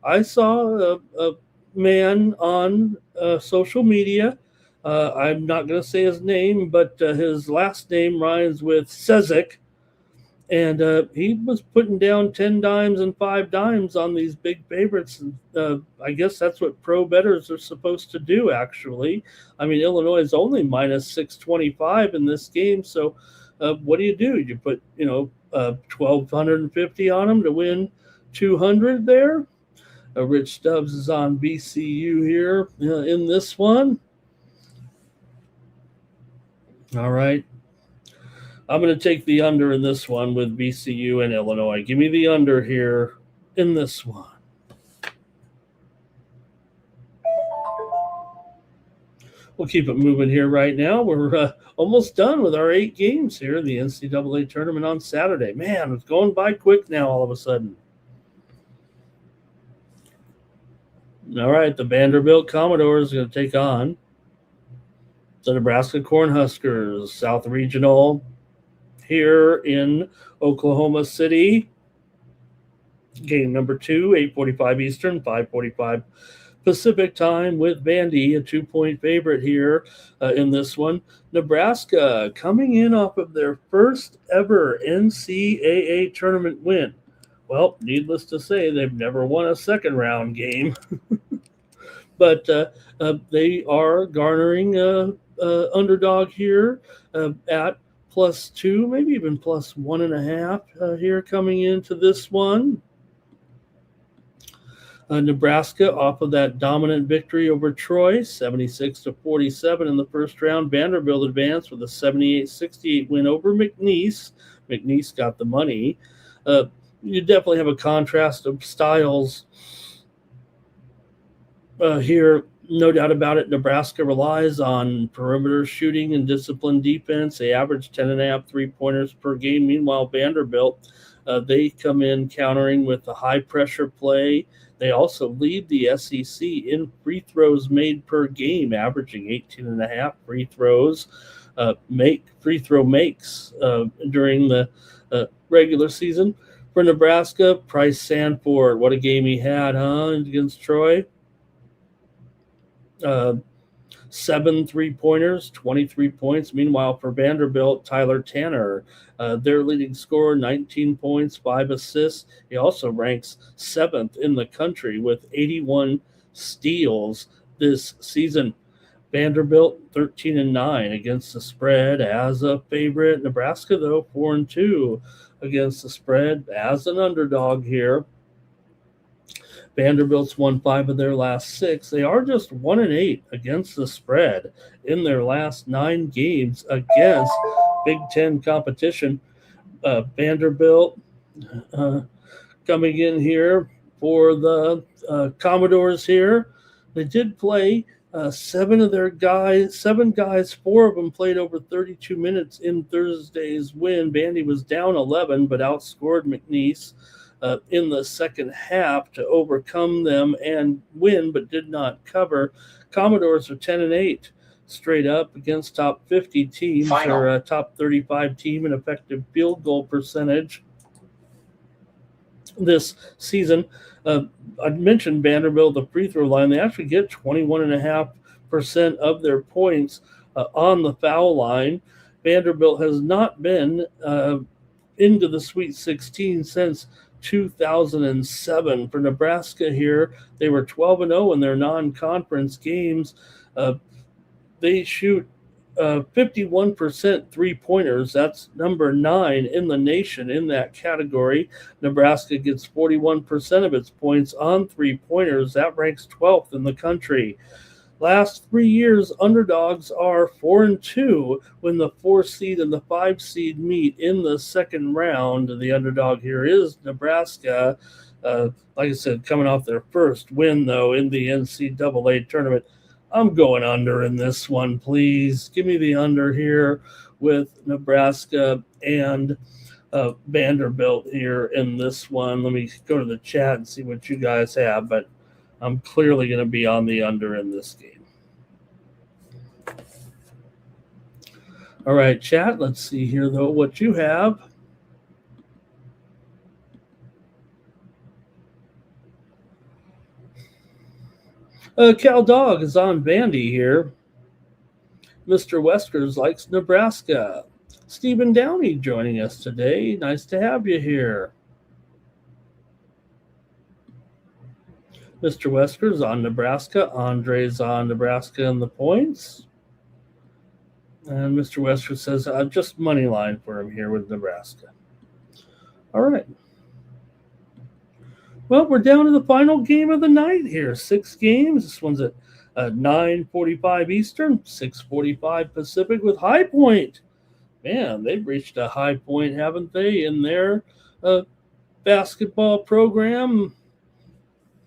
I saw man on social media. I'm not going to say his name, but his last name rhymes with Sezik. And he was putting down 10 dimes and 5 dimes on these big favorites. And, I guess that's what pro bettors are supposed to do, actually. I mean, Illinois is only minus 625 in this game. So what do? You put, 1,250 on them to win 200 there. Rich Stubbs is on VCU here in this one. All right. I'm going to take the under in this one with VCU and Illinois. Give me the under here in this one. We'll keep it moving here right now. We're almost done with our 8 games here in the NCAA tournament on Saturday. Man, it's going by quick now all of a sudden. All right, the Vanderbilt Commodores are going to take on the Nebraska Cornhuskers, South Regional here in Oklahoma City. Game number 2, 8:45 Eastern, 5:45 Pacific time with Vandy, a 2-point favorite here in this one. Nebraska coming in off of their first ever NCAA tournament win. Well, needless to say, they've never won a second round game. But they are garnering underdog here at +2, maybe even +1.5 here coming into this one. Nebraska off of that dominant victory over Troy, 76-47 in the first round. Vanderbilt advanced with a 78-68 win over McNeese. McNeese got the money. You definitely have a contrast of styles here, no doubt about it. Nebraska relies on perimeter shooting and disciplined defense. They average 10.5 3-pointers per game. Meanwhile, Vanderbilt, they come in countering with a high-pressure play. They also lead the SEC in free throws made per game, averaging 18.5 free throws. Free throw makes during the regular season. For Nebraska, Price Sanford, what a game he had, against Troy. 7 3-pointers, 23 points. Meanwhile, for Vanderbilt, Tyler Tanner, their leading scorer, 19 points, 5 assists. He also ranks 7th in the country with 81 steals this season. Vanderbilt 13-9 against the spread as a favorite. Nebraska, though, 4-2 against the spread as an underdog here. Vanderbilt's won 5 of their last 6. They are just 1-8 against the spread in their last 9 games against Big Ten competition. Vanderbilt coming in here for the Commodores here. They did play 7 guys, 4 of them played over 32 minutes in Thursday's win. Vandy was down 11, but outscored McNeese in the second half to overcome them and win, but did not cover. Commodores are 10-8 straight up against top 50 teams. They're a top 35 team in effective field goal percentage this season. I mentioned Vanderbilt, the free throw line. They actually get 21.5% of their points on the foul line. Vanderbilt has not been into the Sweet 16 since 2007. For Nebraska here, they were 12-0 in their non-conference games. They shoot 51% three-pointers. That's number 9 in the nation in that category. Nebraska gets 41% of its points on three-pointers. That ranks 12th in the country. Last 3 years, underdogs are 4-2 when the 4 seed and the 5 seed meet in the second round. The underdog here is Nebraska. Like I said, coming off their first win, though, in the NCAA tournament. I'm going under in this one, please. Give me the under here with Nebraska and Vanderbilt here in this one. Let me go to the chat and see what you guys have, but I'm clearly going to be on the under in this game. All right, chat, let's see here, though, what you have. Cal Dog is on Bandy here. Mr. Weskers likes Nebraska. Stephen Downey joining us today. Nice to have you here. Mr. Weskers on Nebraska. Andre's on Nebraska in the points. And Mr. Weskers says, just money line for him here with Nebraska. All right. Well, we're down to the final game of the night here. 6 games. This one's at 9:45 Eastern, 6:45 Pacific with High Point. Man, they've reached a high point, haven't they, in their basketball program?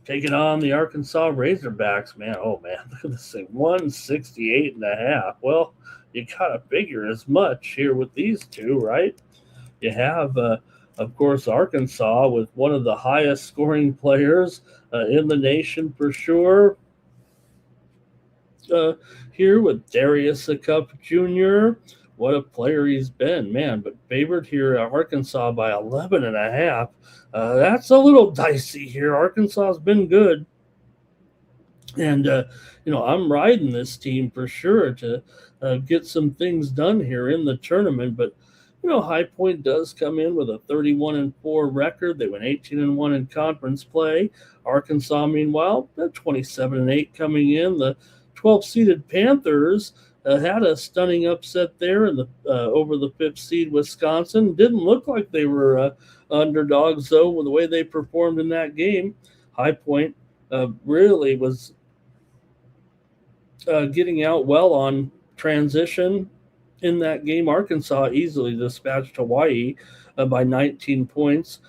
Taking on the Arkansas Razorbacks, man. Oh, man, look at this thing, 168.5. Well, you got to figure as much here with these two, right? You have, of course, Arkansas with one of the highest scoring players in the nation for sure. Here with Darius Cup Jr., what a player he's been, man. But favored here at Arkansas by 11.5. That's a little dicey here. Arkansas has been good. And, I'm riding this team for sure to get some things done here in the tournament. But, High Point does come in with a 31-4 record. They went 18-1 in conference play. Arkansas, meanwhile, 27-8 coming in. The 12-seeded Panthers had a stunning upset there in the over the 5th seed Wisconsin. Didn't look like they were underdogs, though, with the way they performed in that game. High Point really was getting out well on transition in that game. Arkansas easily dispatched Hawaii by 19 points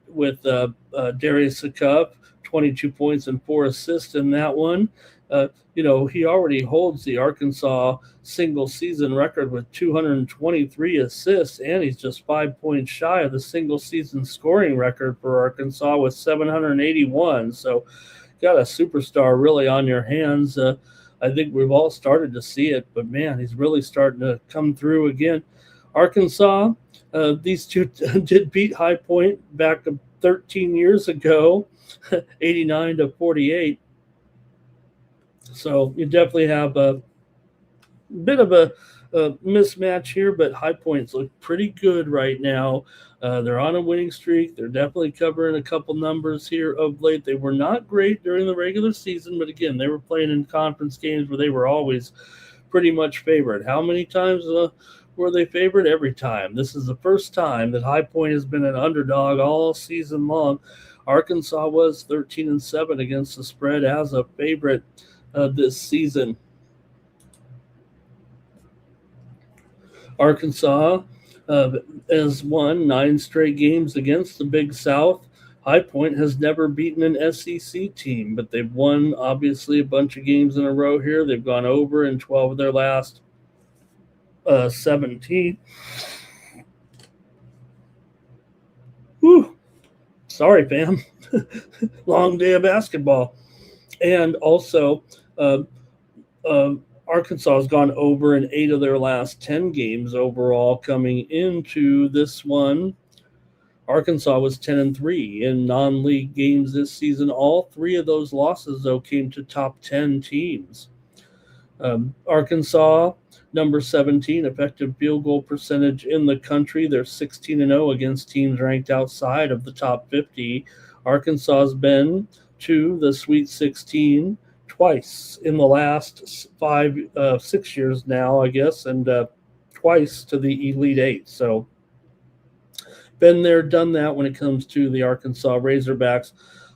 with Darius Cup, 22 points and 4 assists in that one. He already holds the Arkansas single season record with 223 assists, and he's just 5 points shy of the single season scoring record for Arkansas with 781. So got a superstar really on your hands. I think we've all started to see it, but man, he's really starting to come through again. Arkansas, these two did beat High Point back 13 years ago, 89-48. So you definitely have a bit of a mismatch here, but High Points look pretty good right now. They're on a winning streak. They're definitely covering a couple numbers here of late. They were not great during the regular season, but again, they were playing in conference games where they were always pretty much favored. How many times were they favored? Every time. This is the first time that High Point has been an underdog all season long. Arkansas was 13-7 against the spread as a favorite this season. Arkansas has won 9 straight games against the Big South. High Point has never beaten an SEC team, but they've won, obviously, a bunch of games in a row here. They've gone over in 12 of their last 17. Whew. Sorry, fam. Long day of basketball. And also, Arkansas has gone over in 8 of their last 10 games overall coming into this one. Arkansas was 10-3 in non-league games this season. All 3 of those losses, though, came to top 10 teams. Arkansas, number 17, effective field goal percentage in the country. They're 16-0 against teams ranked outside of the top 50. Arkansas has been to the Sweet 16 twice in the last 6 years now, I guess, and twice to the Elite 8. So been there, done that when it comes to the Arkansas Razorbacks.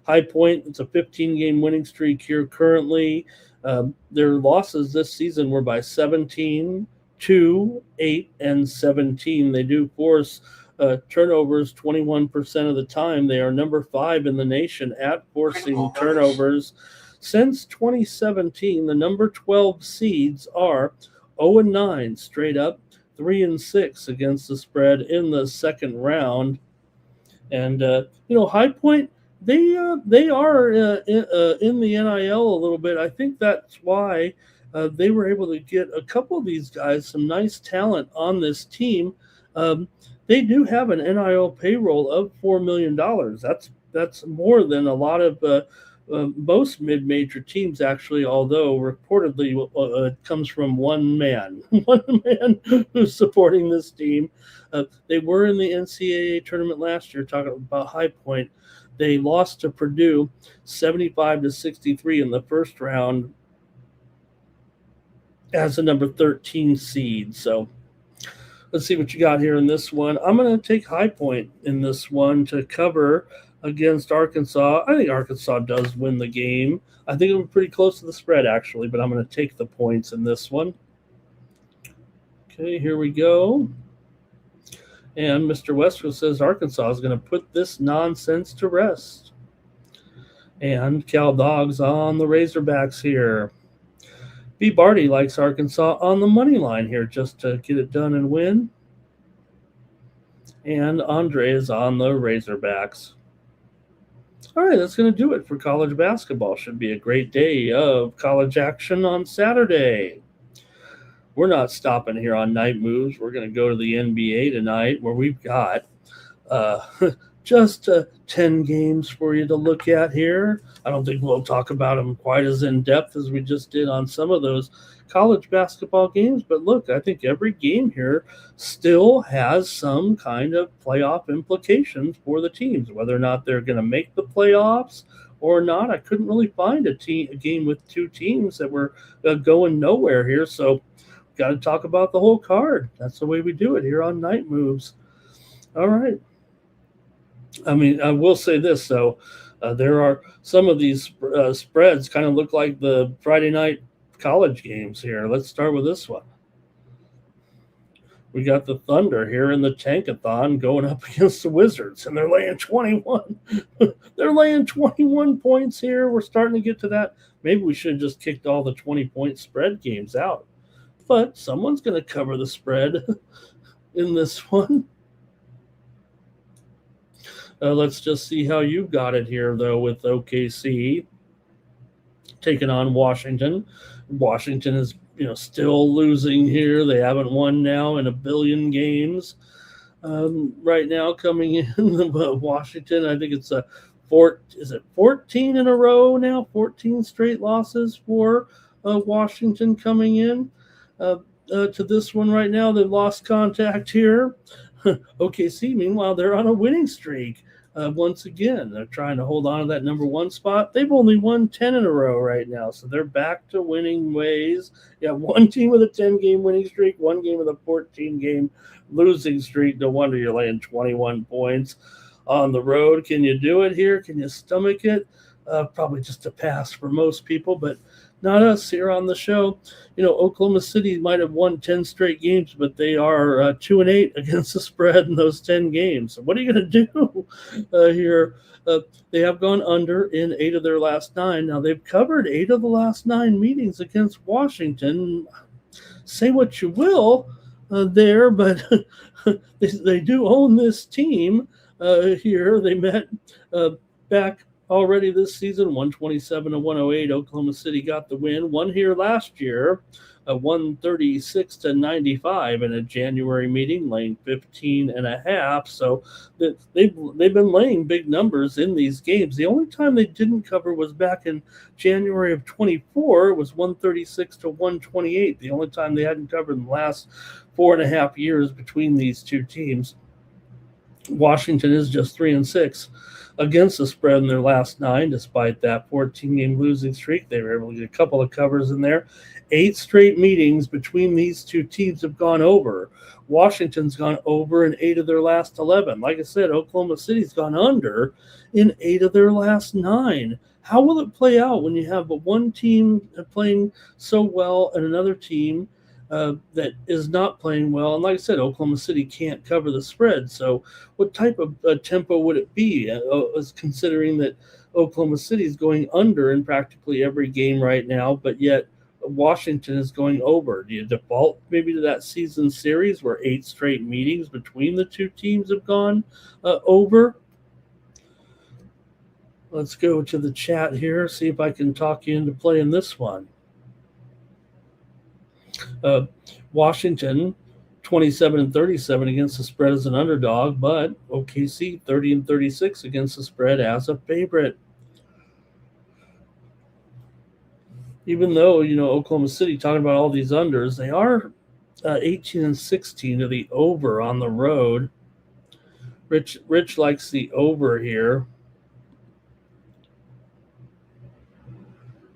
High Point, it's a 15-game winning streak here currently. Their losses this season were by 17, 2, 8, and 17. They do force turnovers 21% of the time. They are number 5 in the nation at forcing turnovers. Since 2017, the number 12 seeds are 0-9 straight up, 3-6 against the spread in the second round. And High Point, they are in the NIL a little bit. I think that's why they were able to get a couple of these guys some nice talent on this team. They do have an NIL payroll of $4 million. That's more than a lot of most mid-major teams actually, although reportedly it comes from one man, one man who's supporting this team. They were in the NCAA tournament last year, talking about High Point. They lost to Purdue 75-63 in the first round as a number 13 seed. So let's see what you got here in this one. I'm going to take High Point in this one to cover against Arkansas. I think Arkansas does win the game. I think it'll be pretty close to the spread, actually, but I'm going to take the points in this one. Okay, here we go. And Mr. Westfield says Arkansas is going to put this nonsense to rest. And Cal Dogs on the Razorbacks here. B. Barty likes Arkansas on the money line here just to get it done and win. And Andre is on the Razorbacks. All right, that's going to do it for college basketball. Should be a great day of college action on Saturday. We're not stopping here on Night Moves. We're going to go to the NBA tonight where we've got just 10 games for you to look at here. I don't think we'll talk about them quite as in depth as we just did on some of those college basketball games. But look, I think every game here still has some kind of playoff implications for the teams, whether or not they're going to make the playoffs or not. I couldn't really find a game with two teams that were going nowhere here. So got to talk about the whole card. That's the way we do it here on Night Moves. All right. I mean, I will say this, though. There are some of these spreads kind of look like the Friday night college games here. Let's start with this one. We got the Thunder here in the Tankathon going up against the Wizards, and they're laying 21. They're laying 21 points here. We're starting to get to that. Maybe we should have just kicked all the 20-point spread games out. But someone's going to cover the spread in this one. Let's just see how you got it here, though, with OKC taking on Washington. Washington is, still losing here. They haven't won now in a billion games. Right now, coming in, Washington, I think it's 14 in a row now? 14 straight losses for Washington coming in to this one right now. They've lost contact here. OKC, meanwhile, they're on a winning streak. Once again, they're trying to hold on to that number one spot. They've only won 10 in a row right now, so they're back to winning ways. You have one team with a 10-game winning streak, one game with a 14-game losing streak. No wonder you're laying 21 points on the road. Can you do it here? Can you stomach it? Probably just a pass for most people, but not us here on the show. Oklahoma City might have won 10 straight games, but they are 2-8 against the spread in those 10 games. So what are you going to do here? They have gone under in 8 of their last 9. Now, they've covered 8 of the last 9 meetings against Washington. Say what you will there, but they do own this team here. They met back already this season, 127-108. Oklahoma City got the win. Won here last year, 136-95 in a January meeting, laying 15.5. So they've been laying big numbers in these games. The only time they didn't cover was back in January of 24. It was 136-128. The only time they hadn't covered in the last 4.5 years between these two teams. Washington is just 3-6 against the spread in their last 9, despite that 14-game losing streak. They were able to get a couple of covers in there. 8 straight meetings between these two teams have gone over. Washington's gone over in 8 of their last 11. Like I said, Oklahoma City's gone under in 8 of their last 9. How will it play out when you have one team playing so well and another team that is not playing well? And like I said, Oklahoma City can't cover the spread. So what type of tempo would it be, considering that Oklahoma City is going under in practically every game right now, but yet Washington is going over? Do you default maybe to that season series where 8 straight meetings between the two teams have gone over? Let's go to the chat here, see if I can talk you into playing this one. Washington 27-37 against the spread as an underdog, but OKC 30-36 against the spread as a favorite. Even though, Oklahoma City, talking about all these unders, they are 18 and 16 to the over on the road. Rich likes the over here.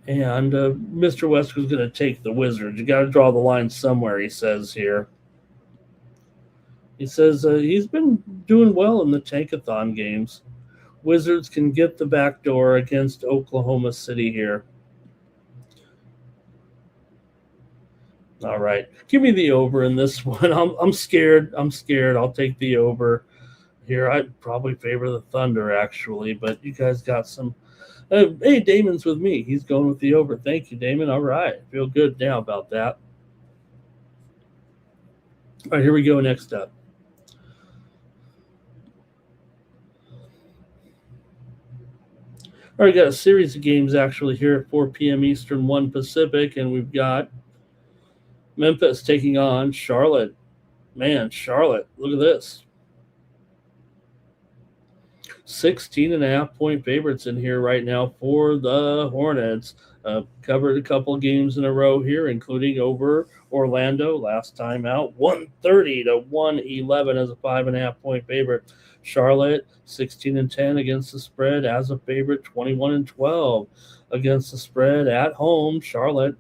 And Mr. Wesker's going to take the Wizards. You got to draw the line somewhere, he says here. He says he's been doing well in the Tankathon games. Wizards can get the back door against Oklahoma City here. All right. Give me the over in this one. I'm scared. I'll take the over here. I'd probably favor the Thunder, actually, but you guys got some. Hey, Damon's with me. He's going with the over. Thank you, Damon. All right. Feel good now about that. All right, here we go. Next up. All right, got a series of games actually here at 4 p.m. Eastern, 1 Pacific, and we've got Memphis taking on Charlotte. Man, Charlotte, look at this. 16.5-point favorites in here right now for the Hornets. Covered a couple games in a row here, including over Orlando last time out, 130 to 111 as a 5.5-point favorite. Charlotte 16-10 against the spread as a favorite, 21-12 against the spread at home. Charlotte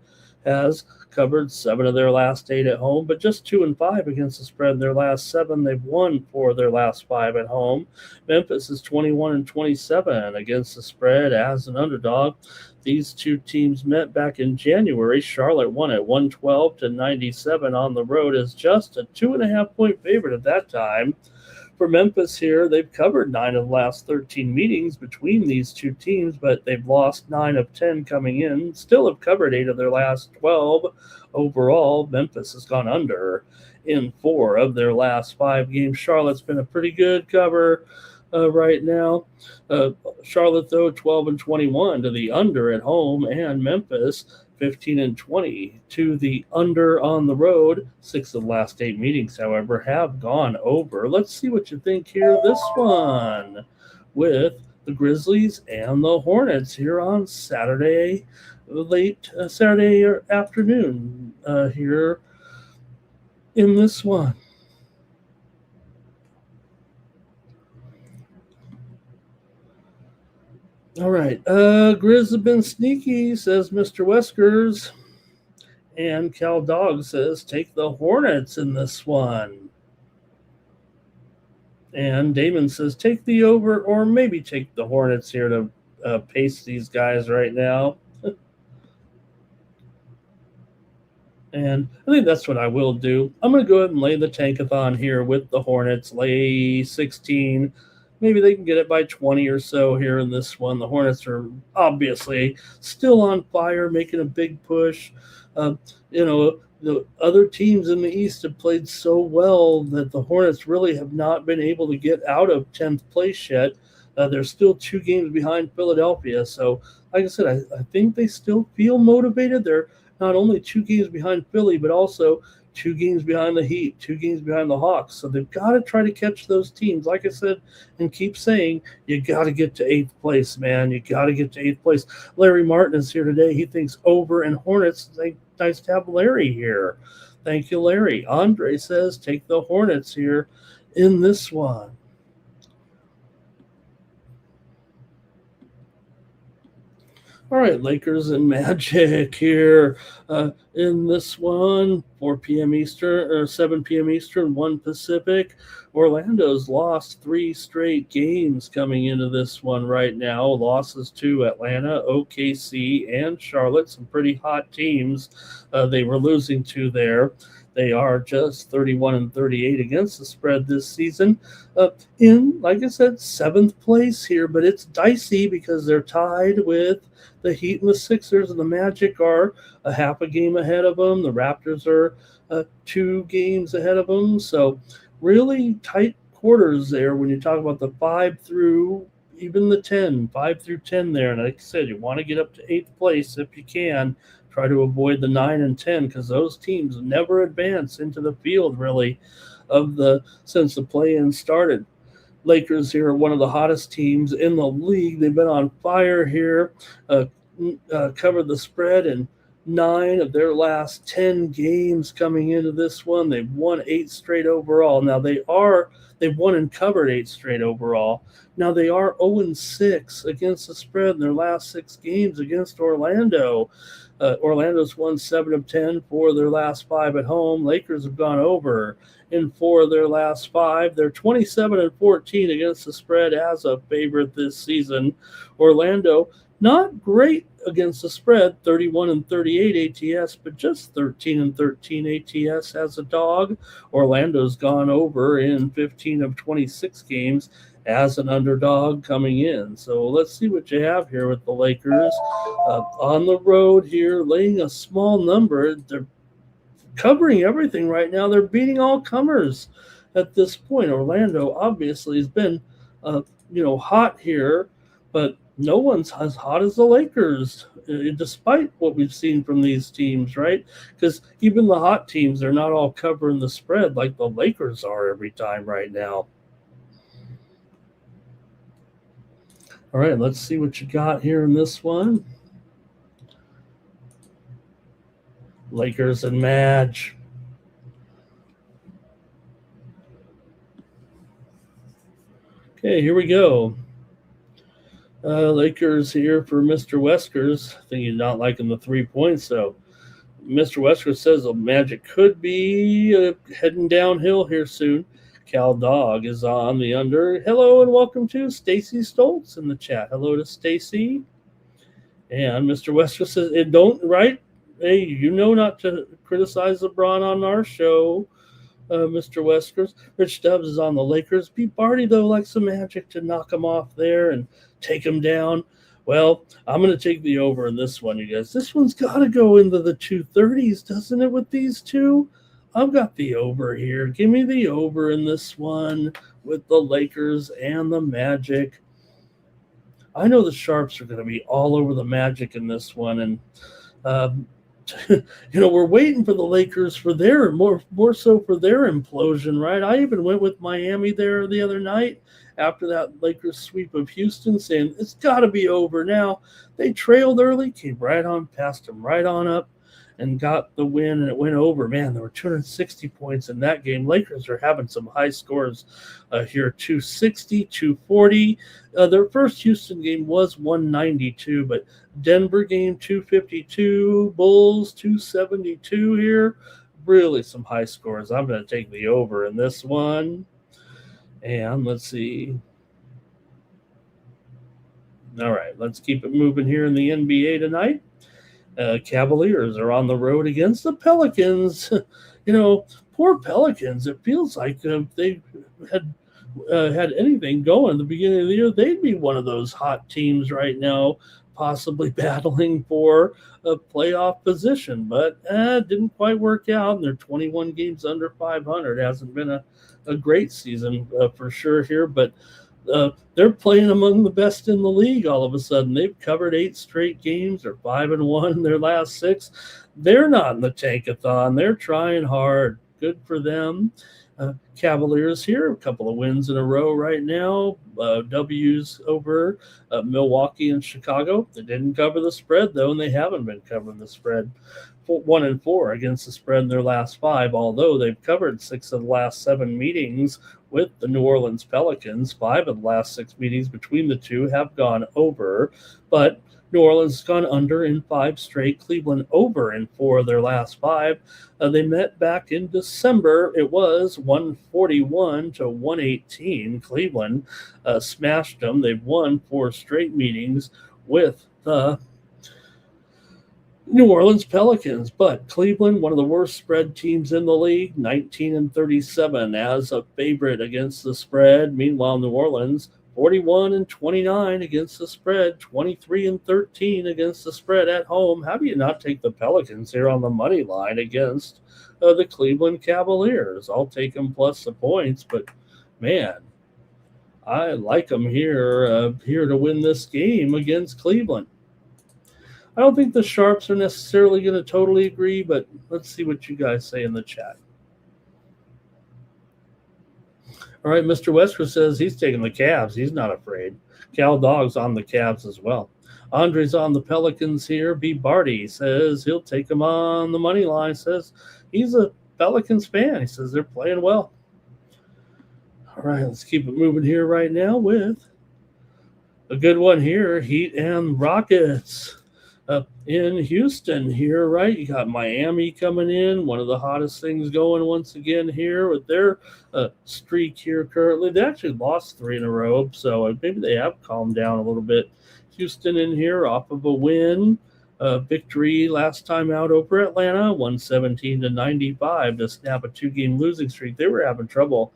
has covered 7 of their last 8 at home, but just 2-5 against the spread. Their last 7, they've won 4 of their last 5 at home. Memphis is 21-27 against the spread as an underdog. These two teams met back in January. Charlotte won at 112 to 97 on the road as just a 2.5-point favorite at that time. For Memphis here, they've covered 9 of the last 13 meetings between these two teams, but they've lost 9 of 10 coming in. Still have covered 8 of their last 12. Overall, Memphis has gone under in 4 of their last 5 games. Charlotte's been a pretty good cover right now. Charlotte, though, 12-21 to the under at home, and Memphis 15-20 to the under on the road. 6 of the last 8 meetings, however, have gone over. Let's see what you think here. This one with the Grizzlies and the Hornets here on Saturday, late Saturday afternoon here in this one. All right. Grizz have been sneaky, says Mr. Weskers. And Cal Dog says, take the Hornets in this one. And Damon says, take the over or maybe take the Hornets here to pace these guys right now. And I think that's what I will do. I'm going to go ahead and lay the Tankathon here with the Hornets, lay 16. Maybe they can get it by 20 or so here in this one. The Hornets are obviously still on fire, making a big push. The other teams in the East have played so well that the Hornets really have not been able to get out of 10th place yet. They're still 2 games behind Philadelphia. So, like I said, I think they still feel motivated. They're not only 2 games behind Philly, but also 2 games behind the Heat, 2 games behind the Hawks. So they've got to try to catch those teams. Like I said, and keep saying, you got to get to 8th place, man. You got to get to 8th place. Larry Martin is here today. He thinks over and Hornets. Nice to have Larry here. Thank you, Larry. Andre says, take the Hornets here in this one. All right, Lakers and Magic here in this one, 4 p.m. Eastern or 7 p.m. Eastern, 1 Pacific. Orlando's lost 3 straight games coming into this one right now. Losses to Atlanta, OKC, and Charlotte, some pretty hot teams they were losing to there. They are just 31-38 against the spread this season. In, like I said, 7th place here, but it's dicey because they're tied with the Heat and the Sixers, and the Magic are a half a game ahead of them. The Raptors are 2 games ahead of them. So really tight quarters there when you talk about the 5 through even the 10, 5 through 10 there. And like I said, you want to get up to 8th place if you can. Try to avoid the 9 and 10 because those teams never advance into the field really since the play-in started. Lakers here are one of the hottest teams in the league. They've been on fire here, covered the spread in 9 of their last 10 games coming into this one. They've won 8 straight overall. Now they've won and covered 8 straight overall. Now they are 0-6 against the spread in their last 6 games against Orlando. Orlando's won 7 of 10 for their last 5 at home. Lakers have gone over in 4 of their last 5. They're 27-14 against the spread as a favorite this season. Orlando, not great against the spread, 31-38 ATS, but just 13-13 ATS as a dog. Orlando's gone over in 15 of 26 games as an underdog coming in. So let's see what you have here with the Lakers on the road here, laying a small number. They're covering everything right now. They're beating all comers at this point. Orlando obviously has been, hot here, but no one's as hot as the Lakers, despite what we've seen from these teams, right? Because even the hot teams, they're not all covering the spread like the Lakers are every time right now. All right, let's see what you got here in this one. Lakers and Madge. Okay, here we go. Lakers here for Mr. Weskers. I think he's not liking the 3 points, though. Mr. Weskers says the Magic could be heading downhill here soon. Cal Dog is on the under. Hello and welcome to Stacy Stoltz in the chat. Hello to Stacy. And Mr. Weskers says, don't, right? Hey, not to criticize LeBron on our show, Mr. Weskers. Rich Stubbs is on the Lakers. Pete Barty, though, likes the Magic to knock him off there and take him down. Well, I'm going to take the over in this one, you guys. This one's got to go into the 230s, doesn't it, with these two? I've got the over here. Give me the over in this one with the Lakers and the Magic. I know the Sharps are going to be all over the Magic in this one, and we're waiting for the Lakers for their more so for their implosion, right? I even went with Miami there the other night after that Lakers sweep of Houston, saying it's got to be over now. They trailed early, came right on past them, right on up, and got the win, and it went over. Man, there were 260 points in that game. Lakers are having some high scores here, 260, 240. Their first Houston game was 192, but Denver game 252, Bulls 272 here. Really some high scores. I'm going to take the over in this one. And let's see. All right, let's keep it moving here in the NBA tonight. Cavaliers are on the road against the Pelicans. Poor Pelicans. It feels like if they had anything going at the beginning of the year, they'd be one of those hot teams right now, possibly battling for a playoff position. But it didn't quite work out, and they're 21 games under 500. Hasn't been a great season for sure here, but they're playing among the best in the league all of a sudden. They've covered 8 straight games. They're 5-1 in their last 6. They're not in the tankathon. They're trying hard. Good for them. Cavaliers here, a couple of wins in a row right now. W's over Milwaukee and Chicago. They didn't cover the spread, though, and they haven't been covering the spread. 1-4 against the spread in their last 5, although they've covered 6 of the last 7 meetings with the New Orleans Pelicans. 5 of the last 6 meetings between the two have gone over, but New Orleans has gone under in 5 straight. Cleveland over in 4 of their last 5. They met back in December. It was 141-118. Cleveland smashed them. They've won 4 straight meetings with the New Orleans Pelicans, but Cleveland, one of the worst spread teams in the league, 19-37 as a favorite against the spread. Meanwhile, New Orleans, 41-29 against the spread, 23-13 against the spread at home. How do you not take the Pelicans here on the money line against the Cleveland Cavaliers? I'll take them plus the points, but man, I like them here to win this game against Cleveland. I don't think the Sharps are necessarily going to totally agree, but let's see what you guys say in the chat. All right, Mr. Wesker says he's taking the Cavs. He's not afraid. Cal Dog's on the Cavs as well. Andre's on the Pelicans here. B. Barty says he'll take them on the money line. Says he's a Pelicans fan. He says they're playing well. All right, let's keep it moving here right now with a good one here. Heat and Rockets up in Houston here, right? You got Miami coming in, one of the hottest things going once again here with their streak here currently. They actually lost 3 in a row, so maybe they have calmed down a little bit. Houston in here off of a win. Victory last time out over Atlanta, 117-95 to snap a 2-game losing streak. They were having trouble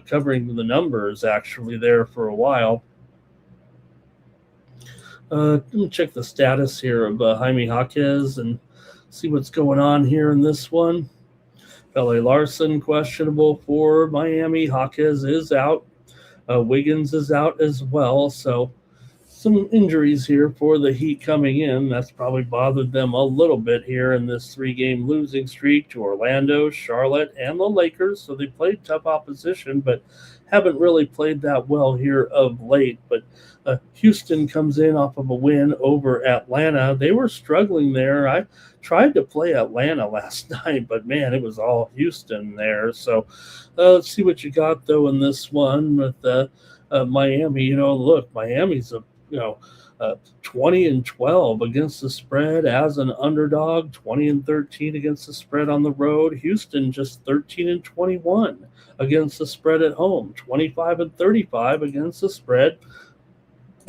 covering the numbers actually there for a while. Let me check the status here of Jaime Jaquez and see what's going on here in this one. Pele Larson questionable for Miami. Jaquez is out. Wiggins is out as well. So some injuries here for the Heat coming in. That's probably bothered them a little bit here in this 3-game losing streak to Orlando, Charlotte, and the Lakers. So they played tough opposition, but haven't really played that well here of late. But Houston comes in off of a win over Atlanta. They were struggling there. I tried to play Atlanta last night, but man, it was all Houston there. So let's see what you got though in this one with Miami. Look, Miami's a 20-12 against the spread as an underdog, 20-13 against the spread on the road. Houston just 13-21 against the spread at home, 25-35 against the spread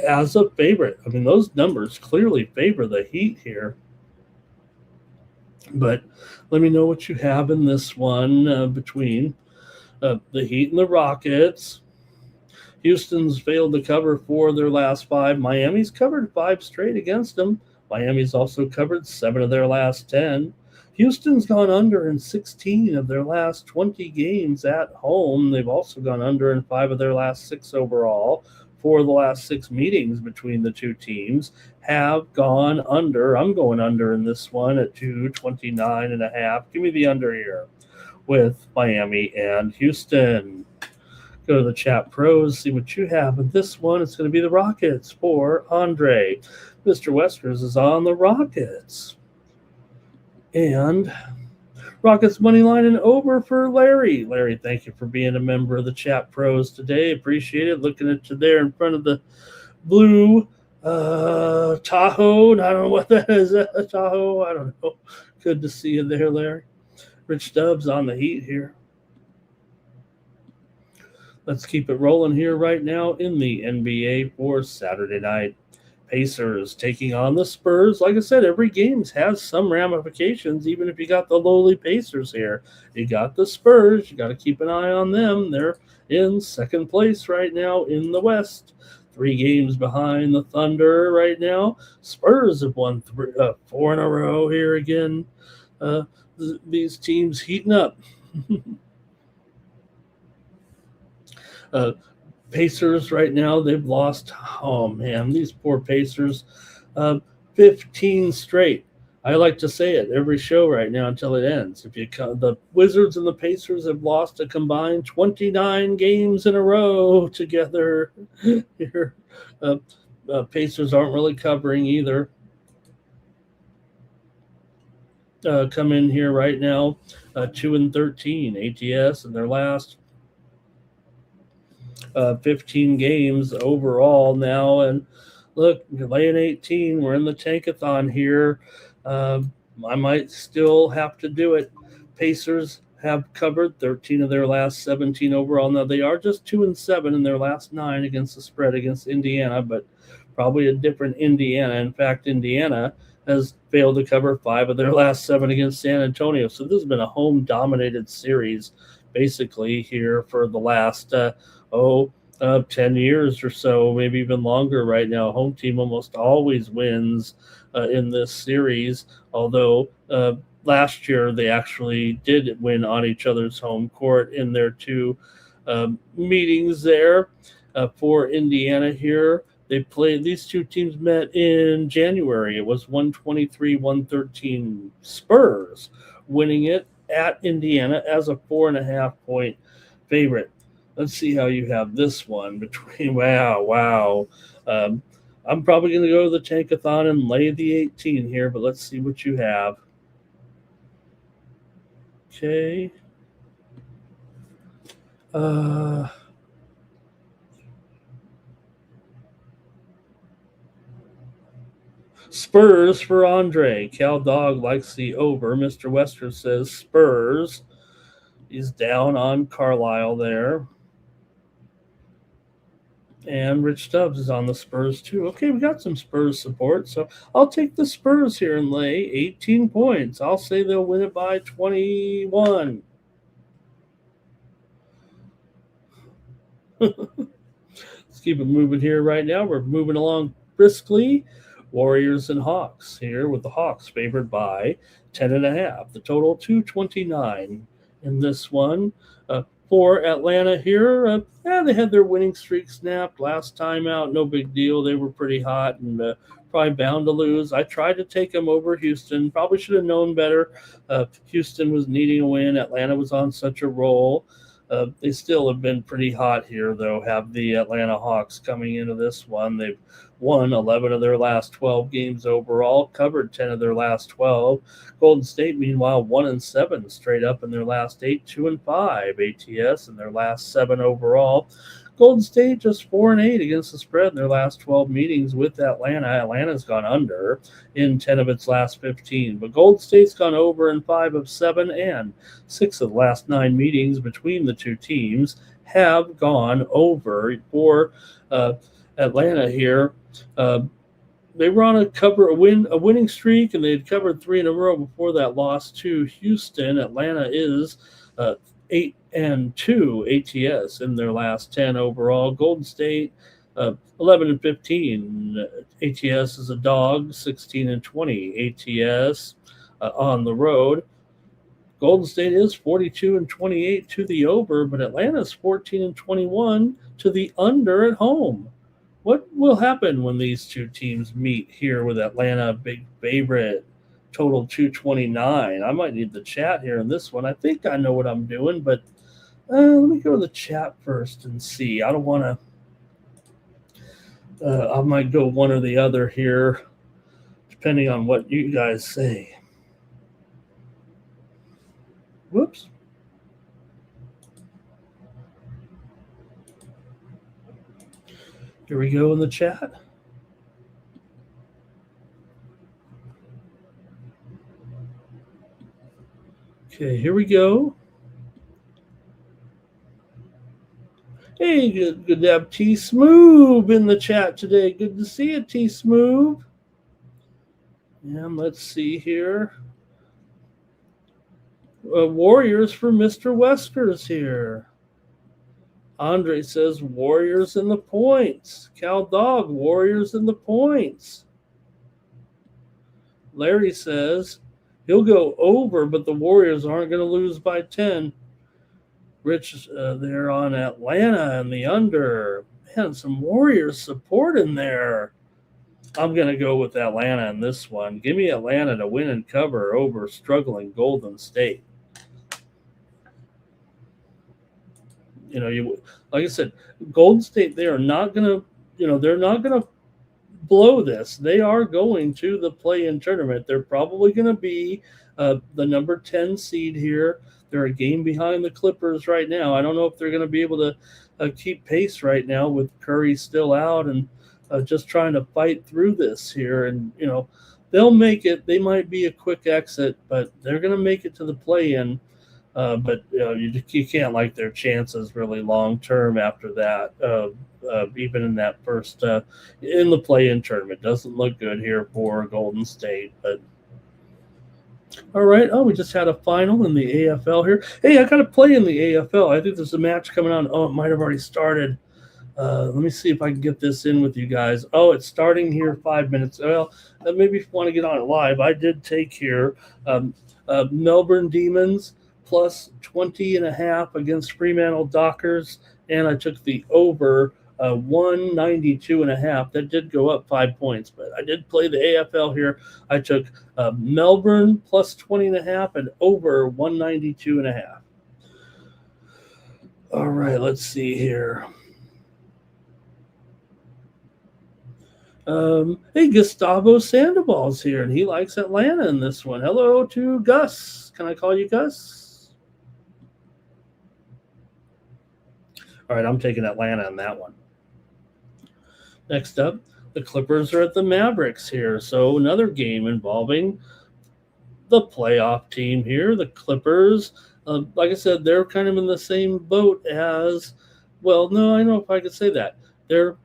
as a favorite. I mean, those numbers clearly favor the Heat here. But let me know what you have in this one between the Heat and the Rockets. Houston's failed to cover 4 of their last 5. Miami's covered 5 straight against them. Miami's also covered 7 of their last 10. Houston's gone under in 16 of their last 20 games at home. They've also gone under in 5 of their last 6 overall. 4 of the last 6 meetings between the two teams have gone under. I'm going under in this one at 229.5. Give me the under here with Miami and Houston. Go to the chat pros, see what you have. And this one, it's going to be the Rockets for Andre. Mr. Westers is on the Rockets. And Rockets money line and over for Larry. Larry, thank you for being a member of the chat pros today. Appreciate it. Looking at you there in front of the blue Tahoe. I don't know what that is. A Tahoe? I don't know. Good to see you there, Larry. Rich Stubbs on the Heat here. Let's keep it rolling here right now in the NBA for Saturday night. Pacers taking on the Spurs. Like I said, every game has some ramifications, even if you got the lowly Pacers here. You got the Spurs. You got to keep an eye on them. They're in second place right now in the West. 3 games behind the Thunder right now. Spurs have won 4 in a row here again. These teams heating up. Pacers right now, they've lost, oh man, these poor Pacers, 15 straight. I like to say it every show right now until it ends. The Wizards and the Pacers have lost a combined 29 games in a row together. Here, Pacers aren't really covering either. Come in here right now, 2-13 ATS in their last 15 games overall now. And look, you're laying 18. We're in the tankathon here. I might still have to do it. Pacers have covered 13 of their last 17 overall. Now, they are just 2-7 in their last 9 against the spread against Indiana, but probably a different Indiana. In fact, Indiana has failed to cover 5 of their last 7 against San Antonio. So this has been a home-dominated series basically here for the last 10 years or so, maybe even longer right now. Home team almost always wins in this series, although last year they actually did win on each other's home court in their 2 meetings there for Indiana here. These 2 teams met in January. It was 123-113 Spurs winning it at Indiana as a 4.5-point favorite. Let's see how you have this one between, wow. I'm probably going to go to the Tankathon and lay the 18 here, but let's see what you have. Okay. Spurs for Andre. Cal Dog likes the over. Mr. Wester says Spurs. He's down on Carlisle there. And Rich Stubbs is on the Spurs too. Okay, we got some Spurs support. So I'll take the Spurs here and lay 18 points. I'll say they'll win it by 21. Let's keep it moving here right now. We're moving along briskly. Warriors and Hawks here with the Hawks favored by 10.5. The total 229 in this one. For Atlanta here, they had their winning streak snapped last time out. No big deal. They were pretty hot and probably bound to lose. I tried to take them over Houston. Probably should have known better. Houston was needing a win. Atlanta was on such a roll. They still have been pretty hot here, though, have the Atlanta Hawks coming into this one. They've won 11 of their last 12 games overall, covered 10 of their last 12. Golden State, meanwhile, 1-7 straight up in their last 8, 2-5 ATS in their last 7 overall. Golden State just 4-8 against the spread in their last 12 meetings with Atlanta. Atlanta's gone under in 10 of its last 15, but Golden State's gone over in 5 of 7, and 6 of the last 9 meetings between the two teams have gone over. For Atlanta here, they were on a winning streak, and they had covered 3 in a row before that loss to Houston. Atlanta is 8-2 ATS in their last 10 overall. Golden State 11-15 ATS is a dog. 16-20 ATS on the road. Golden State is 42-28 to the over, but Atlanta's 14-21 to the under at home. What will happen when these two teams meet here with Atlanta, big favorite, total 229? I might need the chat here in this one. I think I know what I'm doing, but let me go to the chat first and see. I don't want to, I might go one or the other here, depending on what you guys say. Whoops. Here we go in the chat. Okay, here we go. Hey, good to have T Smooth in the chat today. Good to see you, T Smooth. And let's see here. Warriors for Mr. Westers here. Andre says Warriors in the points. Cal Dog, Warriors in the points. Larry says he'll go over, but the Warriors aren't going to lose by 10. Rich, they're on Atlanta and the under. Man, some Warriors support in there. I'm going to go with Atlanta in this one. Give me Atlanta to win and cover over struggling Golden State. You know, like I said, Golden State, they are not going to, they're not going to blow this. They are going to the play-in tournament. They're probably going to be the number 10 seed here. They're a game behind the Clippers right now. I don't know if they're going to be able to keep pace right now with Curry still out and just trying to fight through this here. And, they'll make it. They might be a quick exit, but they're going to make it to the play-in. But you can't like their chances really long term after that. Even in that first in the play-in tournament, doesn't look good here for Golden State. But all right, we just had a final in the AFL here. Hey, I got to play in the AFL. I think there's a match coming on. Oh, it might have already started. Let me see if I can get this in with you guys. Oh, it's starting here 5 minutes. Well, maybe if you want to get on it live, I did take here Melbourne Demons plus 20.5 against Fremantle Dockers, and I took the over 192.5. That did go up 5 points, but I did play the AFL here. I took Melbourne plus 20.5 and over 192.5. All right, let's see here. Hey, Gustavo Sandoval's here, and he likes Atlanta in this one. Hello to Gus. Can I call you Gus? All right, I'm taking Atlanta on that one. Next up, the Clippers are at the Mavericks here. So another game involving the playoff team here. The Clippers, like I said, they're kind of in the same boat as, well, no, I don't know if I could say that. They're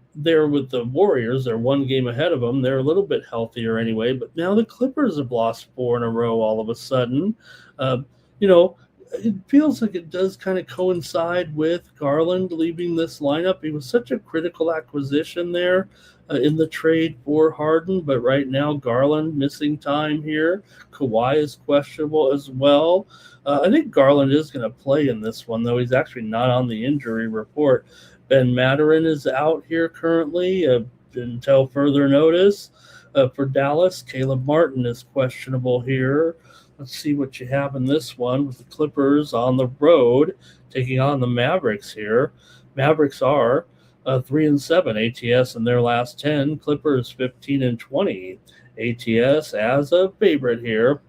with the Warriors. They're one game ahead of them. They're a little bit healthier anyway, but now the Clippers have lost four in a row all of a sudden. Uh, you know, it feels like it does kind of coincide with Garland leaving this lineup. He was such a critical acquisition there in the trade for Harden, but right now Garland missing time here. Kawhi is questionable as well. I think Garland is going to play in this one, though. He's actually not on the injury report. Ben Mathurin is out here currently until further notice. For Dallas, Caleb Martin is questionable here. Let's see what you have in this one with the Clippers on the road taking on the Mavericks here. Mavericks are 3-7 ATS in their last 10. Clippers 15-20 ATS as a favorite here.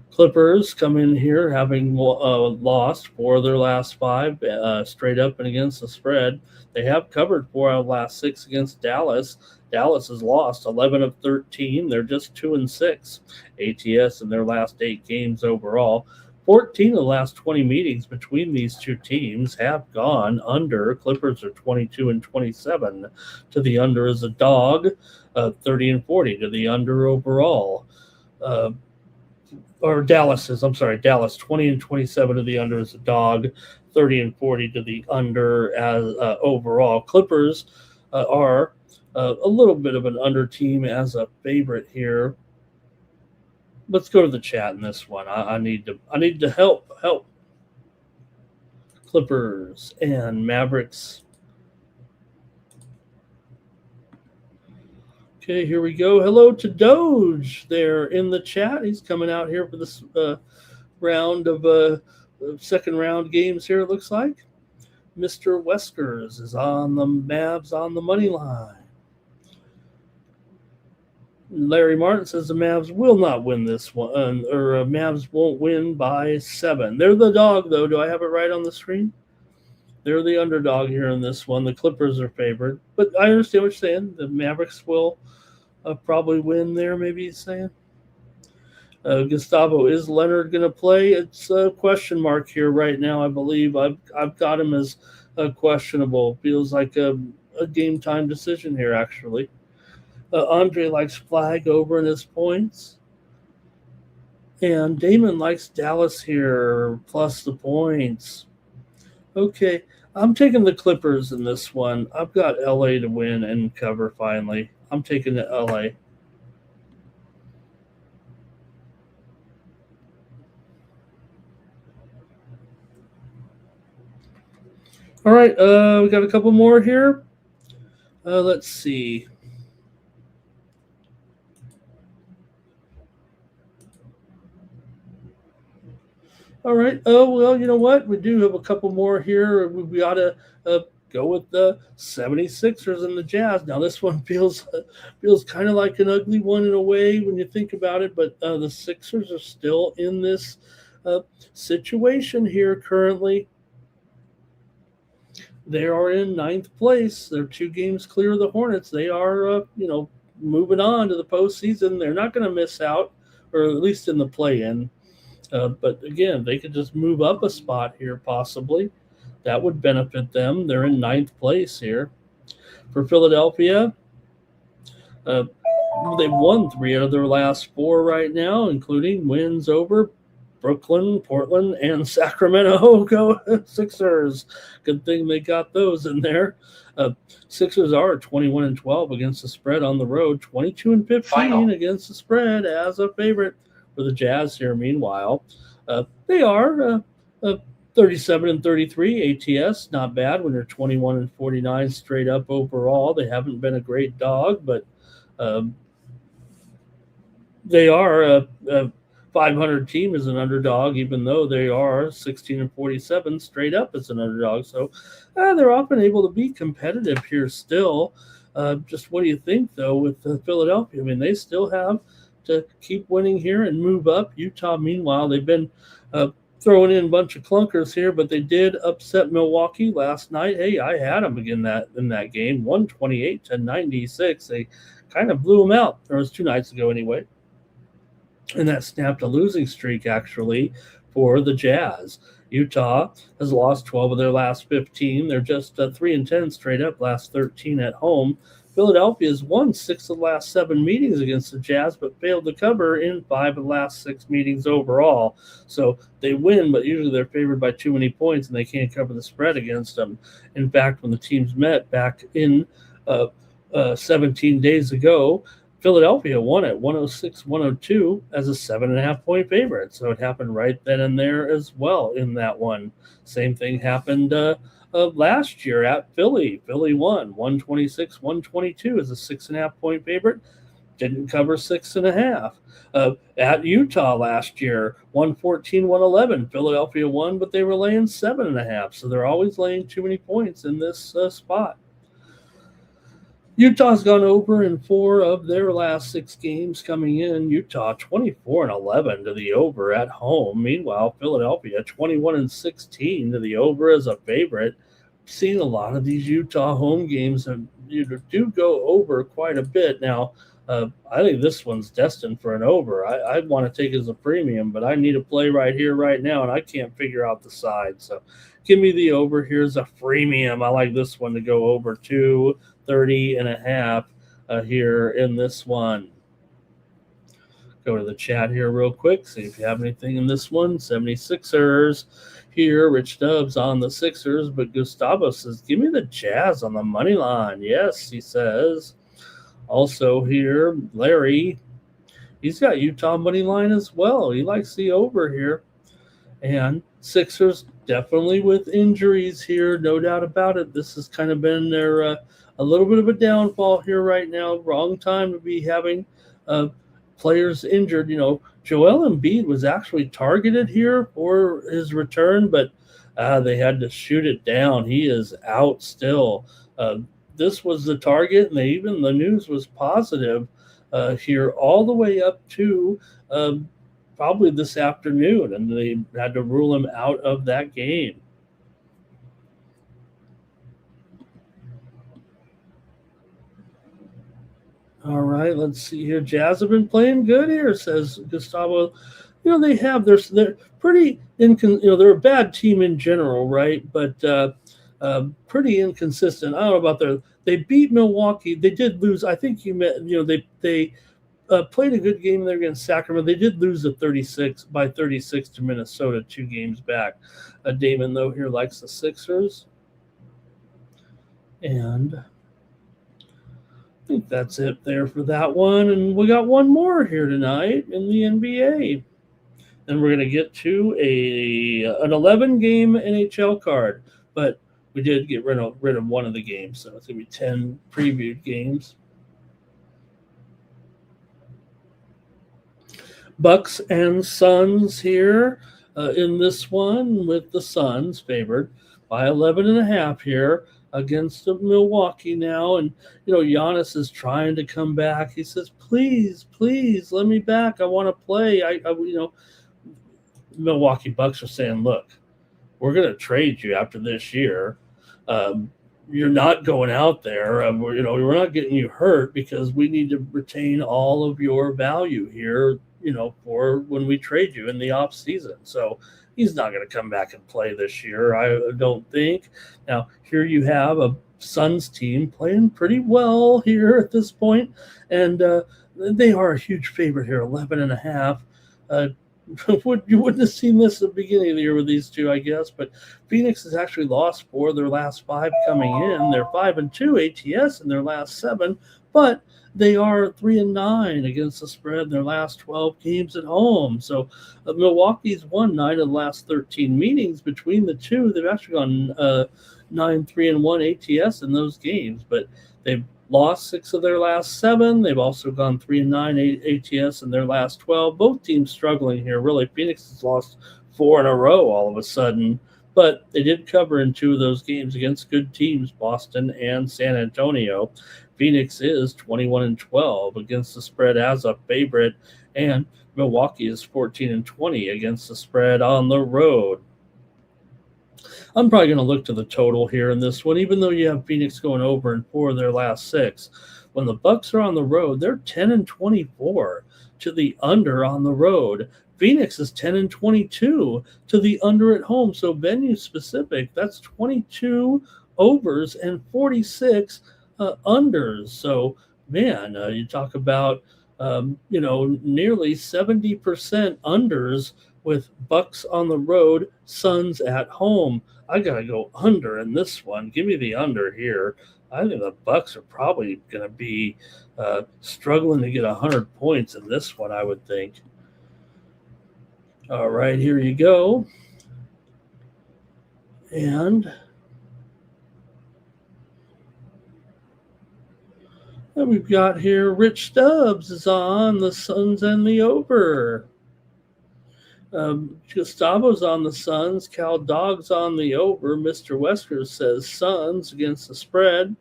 Clippers come in here having lost four of their last five straight up and against the spread. They have covered 4 out of the last 6 against Dallas. Dallas has lost 11 of 13. They're just 2-6 ATS in their last 8 games overall. 14 of the last 20 meetings between these two teams have gone under. Clippers are 22-27 to the under as a dog, 30-40 to the under overall. Dallas 20-27 to the under as a dog, 30-40 to the under as overall. Clippers are a little bit of an under team as a favorite here. Let's go to the chat in this one. I need to help. Clippers and Mavericks. Okay, here we go. Hello to Doge there in the chat. He's coming out here for this round of second round games here, it looks like. Mr. Weskers is on the Mavs on the money line. Larry Martin says the Mavs will not win this one, or Mavs won't win by 7. They're the dog, though. Do I have it right on the screen? They're the underdog here in this one. The Clippers are favored. But I understand what you're saying. The Mavericks will probably win there, maybe he's saying. Gustavo, is Leonard going to play? It's a question mark here right now, I believe. I've got him as questionable. Feels like a game time decision here, actually. Andre likes flag over in his points. And Damon likes Dallas here, plus the points. Okay, I'm taking the Clippers in this one. I've got LA to win and cover finally. I'm taking the LA. All right, we got a couple more here. Let's see. All right. Oh, well, you know what? We do have a couple more here. We ought to go with the 76ers and the Jazz. Now, this one feels kind of like an ugly one in a way when you think about it, but the Sixers are still in this situation here currently. They are in 9th place. They're 2 games clear of the Hornets. They are, moving on to the postseason. They're not going to miss out, or at least in the play-in. But again, they could just move up a spot here, possibly. That would benefit them. They're in 9th place here. For Philadelphia, they've won 3 out of their last 4 right now, including wins over Brooklyn, Portland, and Sacramento. Go Sixers. Good thing they got those in there. Sixers are 21-12 against the spread on the road, 22-15 against the spread as a favorite. For the Jazz here, meanwhile, they are 37-33 ATS. Not bad when they're 21-49 straight up overall. They haven't been a great dog, but they are 500 team is an underdog, even though they are 16-47 straight up as an underdog. So they're often able to be competitive here still. Just what do you think, though, with Philadelphia? I mean, they still have to keep winning here and move up. Utah, meanwhile, they've been throwing in a bunch of clunkers here, but they did upset Milwaukee last night. Hey, I had them again in that game, 128-96. They kind of blew them out. There was 2 nights ago anyway. And that snapped a losing streak, actually, for the Jazz. Utah has lost 12 of their last 15. They're just 3-10 straight up, last 13 at home. Philadelphia has won 6 of the last 7 meetings against the Jazz, but failed to cover in 5 of the last 6 meetings overall. So they win, but usually they're favored by too many points, and they can't cover the spread against them. In fact, when the teams met back in 17 days ago, Philadelphia won at 106-102 as a 7.5-point favorite. So it happened right then and there as well in that one. Same thing happened last year at Philly. Philly won 126-122 as a 6.5-point favorite. Didn't cover 6.5. At Utah last year, 114-111. Philadelphia won, but they were laying 7.5. So they're always laying too many points in this spot. Utah's gone over in 4 of their last 6 games coming in. Utah 24-11 to the over at home. Meanwhile, Philadelphia 21-16 to the over as a favorite. Seen a lot of these Utah home games and do go over quite a bit. Now, I think this one's destined for an over. I'd want to take it as a premium, but I need a play right here, right now, and I can't figure out the side. So give me the over. Here's a freemium. I like this one to go over 230.5 here in this one. Go to the chat here real quick, see if you have anything in this one. 76ers here. Rich Dubs on the Sixers, but Gustavo says, give me the Jazz on the money line. Yes, he says. Also here, Larry, he's got Utah money line as well. He likes the over here. And Sixers definitely with injuries here, no doubt about it. This has kind of been their a little bit of a downfall here right now. Wrong time to be having players injured. You know, Joel Embiid was actually targeted here for his return, but they had to shoot it down. He is out still. This was the target, and the news was positive here all the way up to probably this afternoon, and they had to rule him out of that game. All right, let's see here. Jazz have been playing good here, says Gustavo. You know, they have. They're pretty they're a bad team in general, right? But pretty inconsistent. I don't know about they beat Milwaukee. They did lose. I think they played a good game there against Sacramento. They did lose by 36 to Minnesota 2 games back. Damon, though, here likes the Sixers. And I think that's it there for that one. And we got one more here tonight in the NBA. And we're going to get to an 11-game NHL card. But we did get rid of one of the games, so it's going to be 10 previewed games. Bucks and Suns here in this one, with the Suns favored by 11.5 here against Milwaukee now. And, Giannis is trying to come back. He says, please, let me back. I want to play. Milwaukee Bucks are saying, look, we're going to trade you after this year. You're not going out there. We're not getting you hurt because we need to retain all of your value here, for when we trade you in the off season. So he's not going to come back and play this year, I don't think. Now, here you have a Suns team playing pretty well here at this point, and they are a huge favorite here, 11.5. You wouldn't have seen this at the beginning of the year with these two, I guess, but Phoenix has actually lost 4 of their last 5 coming in. They're 5-2 ATS in their last 7, but they are 3-9 against the spread in their last 12 games at home. So Milwaukee's won 9 of the last 13 meetings between the two. They've actually gone 9-3-1 ATS in those games, but they've lost 6 of their last 7. They've also gone 3-9 ATS in their last 12. Both teams struggling here. Really, Phoenix has lost 4 in a row all of a sudden, but they did cover in 2 of those games against good teams, Boston and San Antonio. Phoenix is 21-12 against the spread as a favorite, and Milwaukee is 14-20 against the spread on the road. I'm probably going to look to the total here in this one, even though you have Phoenix going over in 4 of their last 6. When the Bucks are on the road, they're 10-24 to the under on the road. Phoenix is 10-22 to the under at home. So venue specific, that's 22 overs and 46 unders. So man, you talk about nearly 70% unders with Bucks on the road, Suns at home. I gotta go under in this one. Give me the under here. I think the Bucks are probably going to be struggling to get 100 points in this one, I would think. All right, here you go. And we've got here Rich Stubbs is on the Suns and the over. Gustavo's on the Suns. Cal Dogg's on the over. Mr. Wesker says Suns against the spread.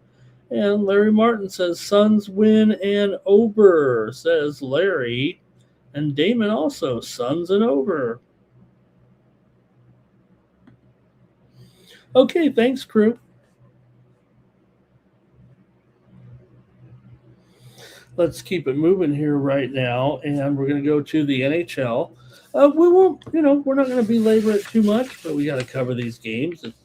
And Larry Martin says Suns win and over, says Larry. And Damon also, Suns and over. Okay, thanks, crew. Let's keep it moving here right now, and we're going to go to the NHL. We won't, we're not going to belabor it too much, but we got to cover these games. It's,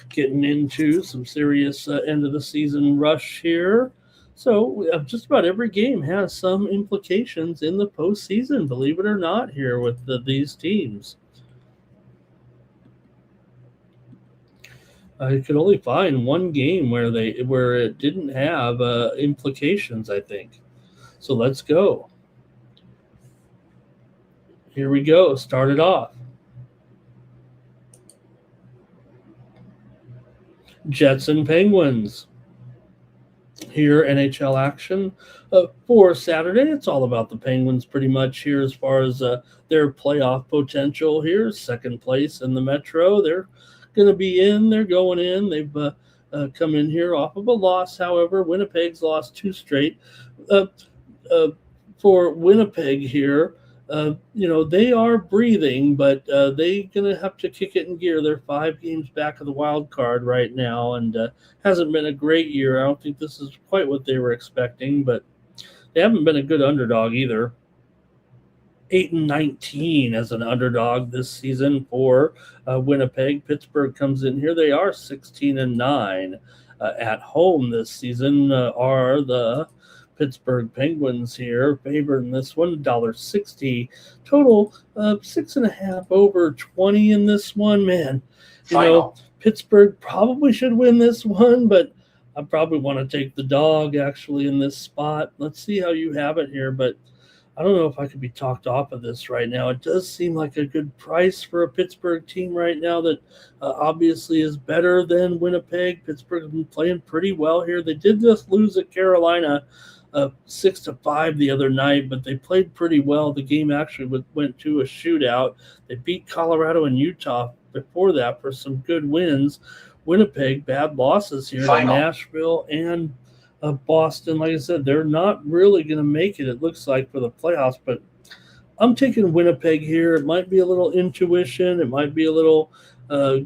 getting into some serious end of the season rush here. So just about every game has some implications in the postseason, believe it or not, here with these teams. I could only find one game where it didn't have implications, I think. So let's go. Here we go. Start it off. Jets and Penguins. Here, NHL action for Saturday. It's all about the Penguins pretty much here as far as their playoff potential here. Second place in the Metro. They're going to be in. They're going in. They've come in here off of a loss. However, Winnipeg's lost 2 straight. For Winnipeg here, they are breathing, but they're going to have to kick it in gear. They're 5 games back of the wild card right now, and hasn't been a great year. I don't think this is quite what they were expecting, but they haven't been a good underdog either. 8-19 as an underdog this season for Winnipeg. Pittsburgh comes in here. They are 16-9 at home this season. Are the Pittsburgh Penguins here favored in this one, $1.60 total, 6.5 over 20 in this one. Man, Pittsburgh probably should win this one, but I probably want to take the dog actually in this spot. Let's see how you have it here, but I don't know if I could be talked off of this right now. It does seem like a good price for a Pittsburgh team right now that obviously is better than Winnipeg. Pittsburgh has been playing pretty well here. They did just lose at Carolina 6-5 the other night, but they played pretty well. The game actually went to a shootout. They beat Colorado and Utah before that for some good wins. Winnipeg, bad losses here to Nashville and Boston. Like I said, they're not really going to make it looks like, for the playoffs, but I'm taking Winnipeg here. It might be a little intuition. It might be a little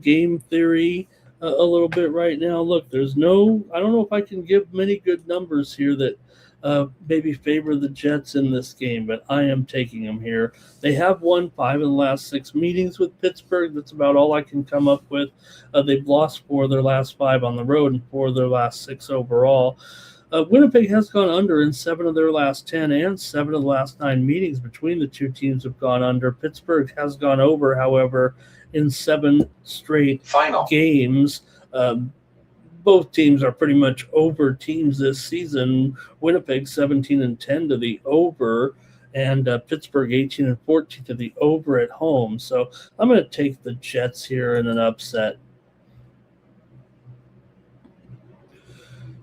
game theory a little bit right now. Look, I don't know if I can give many good numbers here that maybe favor the Jets in this game, but I am taking them here. They have won 5 in the last 6 meetings with Pittsburgh. That's about all I can come up with. They've lost 4 of their last 5 on the road and 4 of their last 6 overall. Winnipeg has gone under in 7 of their last 10 and 7 of the last 9 meetings between the two teams have gone under. Pittsburgh has gone over, however, in 7 straight games. Both teams are pretty much over teams this season. Winnipeg 17-10 to the over, and Pittsburgh 18-14 to the over at home. So I'm going to take the Jets here in an upset.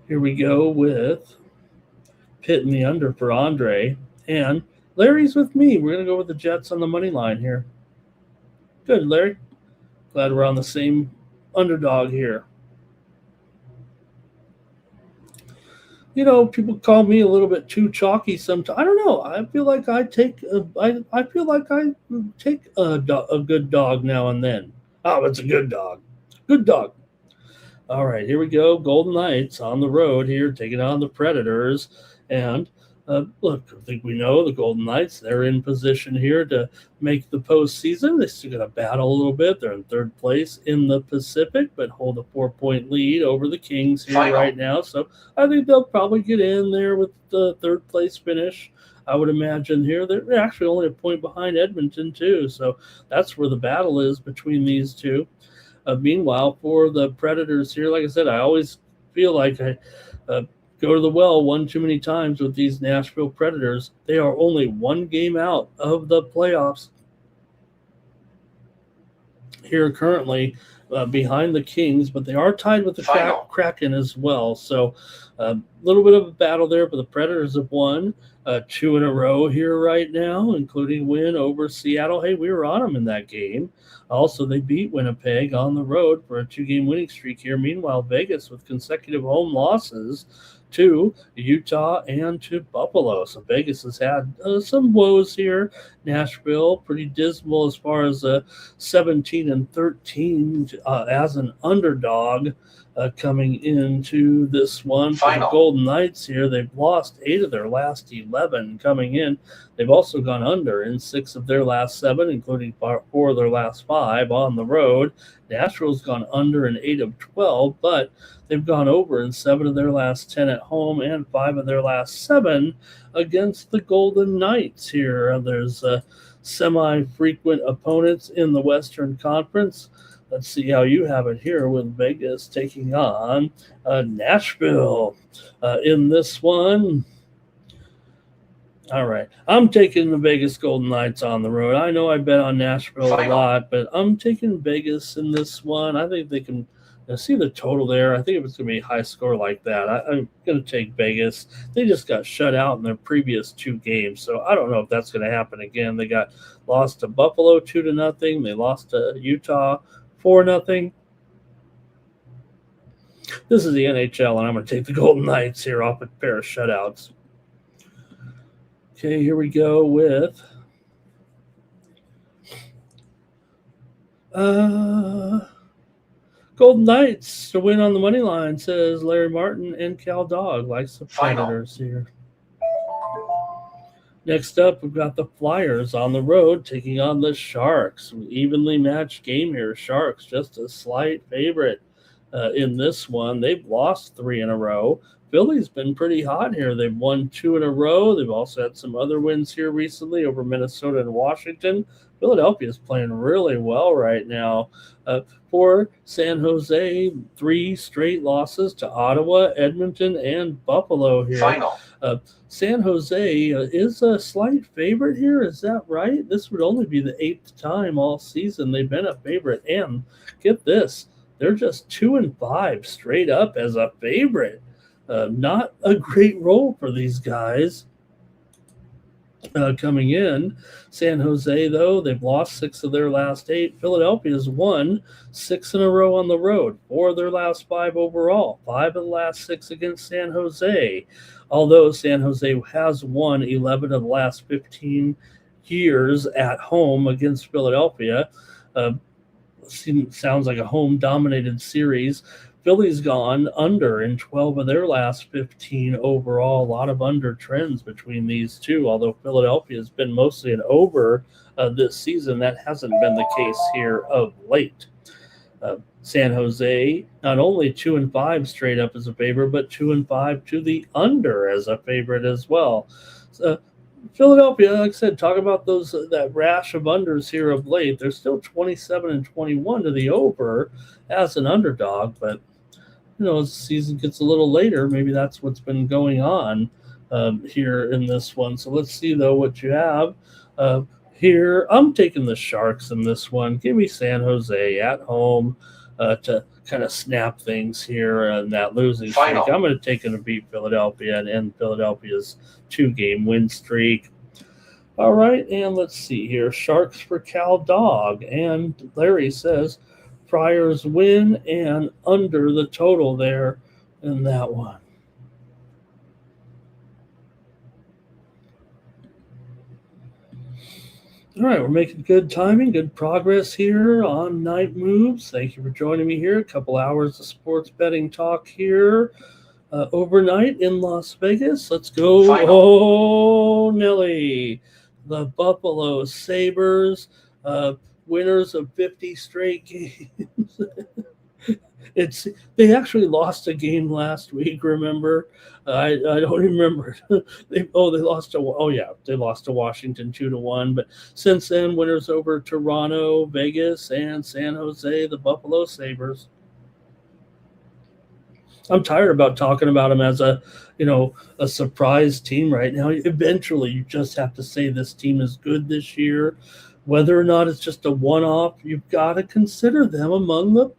Here we go with Pitt and the under for Andre. And Larry's with me. We're going to go with the Jets on the money line here. Good, Larry. Glad we're on the same underdog here. You know, people call me a little bit too chalky sometimes. I don't know. I feel like I take a good dog now and then. Oh, it's a good dog. Good dog. All right, here we go. Golden Knights on the road here, taking on the Predators. And look, I think we know the Golden Knights, they're in position here to make the postseason. They're still going to battle a little bit. They're in third place in the Pacific, but hold a 4-point lead over the Kings here right now. So I think they'll probably get in there with the third place finish. I would imagine here they're actually only a point behind Edmonton, too. So that's where the battle is between these two. Meanwhile, for the Predators here, like I said, I always feel like I go to the well one too many times with these Nashville Predators. They are only one game out of the playoffs here currently behind the Kings, but they are tied with the Kraken as well. So a little bit of a battle there, but the Predators have won 2 in a row here right now, including win over Seattle. Hey, we were on them in that game. Also, they beat Winnipeg on the road for a 2-game winning streak here. Meanwhile, Vegas with consecutive home losses to Utah and to Buffalo. So Vegas has had some woes here. Nashville, pretty dismal as far as 17-13 as an underdog coming into this one. For the Golden Knights here, they've lost 8 of their last 11 coming in. They've also gone under in 6 of their last 7, including 4 of their last 5 on the road. Nashville's gone under in 8 of 12, but they've gone over in 7 of their last 10 at home and 5 of their last 7 against the Golden Knights here. There's semi-frequent opponents in the Western Conference. Let's see how you have it here with Vegas taking on Nashville in this one. All right. I'm taking the Vegas Golden Knights on the road. I know I bet on Nashville a lot, but I'm taking Vegas in this one. I think they can see the total there. I think if it's going to be a high score like that, I'm going to take Vegas. They just got shut out in their previous 2 games, so I don't know if that's going to happen again. They got lost to Buffalo 2-0. They lost to Utah 4-0. This is the NHL, and I'm going to take the Golden Knights here off a pair of shutouts. Okay, here we go with Golden Knights to win on the money line, says Larry Martin, and Cal Dog likes the Predators here. Next up, we've got the Flyers on the road taking on the Sharks. An evenly matched game here. Sharks just a slight favorite in this one. They've lost 3 in a row. Philly's been pretty hot here. They've won 2 in a row. They've also had some other wins here recently over Minnesota and Washington. Philadelphia is playing really well right now. For San Jose, 3 straight losses to Ottawa, Edmonton, and Buffalo here. San Jose is a slight favorite here. Is that right? This would only be the 8th time all season they've been a favorite. And get this, they're just 2-5 straight up as a favorite. Not a great role for these guys coming in. San Jose, though, they've lost 6 of their last 8. Philadelphia's won 6 in a row on the road, 4 of their last 5 overall, 5 of the last 6 against San Jose. Although San Jose has won 11 of the last 15 years at home against Philadelphia. Sounds like a home-dominated series. Philly's gone under in 12 of their last 15 overall. A lot of under trends between these two, although Philadelphia has been mostly an over this season. That hasn't been the case here of late. San Jose, not only 2-5 straight up as a favorite, but 2-5 to the under as a favorite as well. Philadelphia, like I said, talk about that rash of unders here of late. They're still 27-21 to the over as an underdog, but as the season gets a little later, maybe that's what's been going on here in this one. So let's see, though, what you have here. I'm taking the Sharks in this one. Give me San Jose at home. to kind of snap things here in that losing streak. I'm going to take them to beat Philadelphia and end Philadelphia's 2-game win streak. All right, and let's see here. Sharks for Cal Dog. And Larry says Friars win and under the total there in that one. All right, we're making good timing, good progress here on Night Moves. Thank you for joining me here. A couple hours of sports betting talk here overnight in Las Vegas. Let's go. Oh, Nelly. The Buffalo Sabres, winners of 50 straight games. They actually lost a game last week. Remember, I don't remember. They lost to Washington 2-1. But since then, winners over Toronto, Vegas, and San Jose. The Buffalo Sabres. I'm tired about talking about them as a surprise team right now. Eventually, you just have to say this team is good this year, whether or not it's just a one-off. You've got to consider them among the,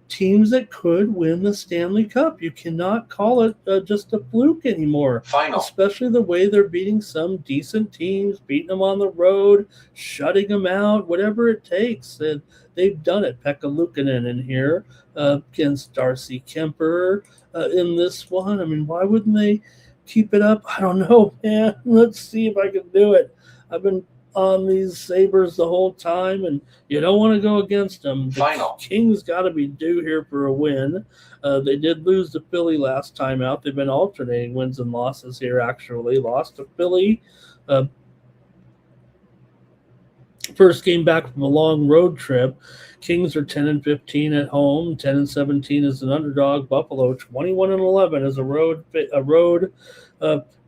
teams that could win the Stanley Cup. You cannot call it just a fluke anymore. Especially the way they're beating some decent teams, beating them on the road, shutting them out, whatever it takes. And they've done it. Pekka Luukkonen in here against Darcy Kemper in this one. I mean, why wouldn't they keep it up? I don't know, man. Let's see if I can do it. I've been on these Sabres the whole time, and you don't want to go against them. The Kings got to be due here for a win. They did lose to Philly last time out. They've been alternating wins and losses here, actually. Lost to Philly. First game back from a long road trip. Kings are 10-15 at home, 10-17 as an underdog. Buffalo 21-11 as a road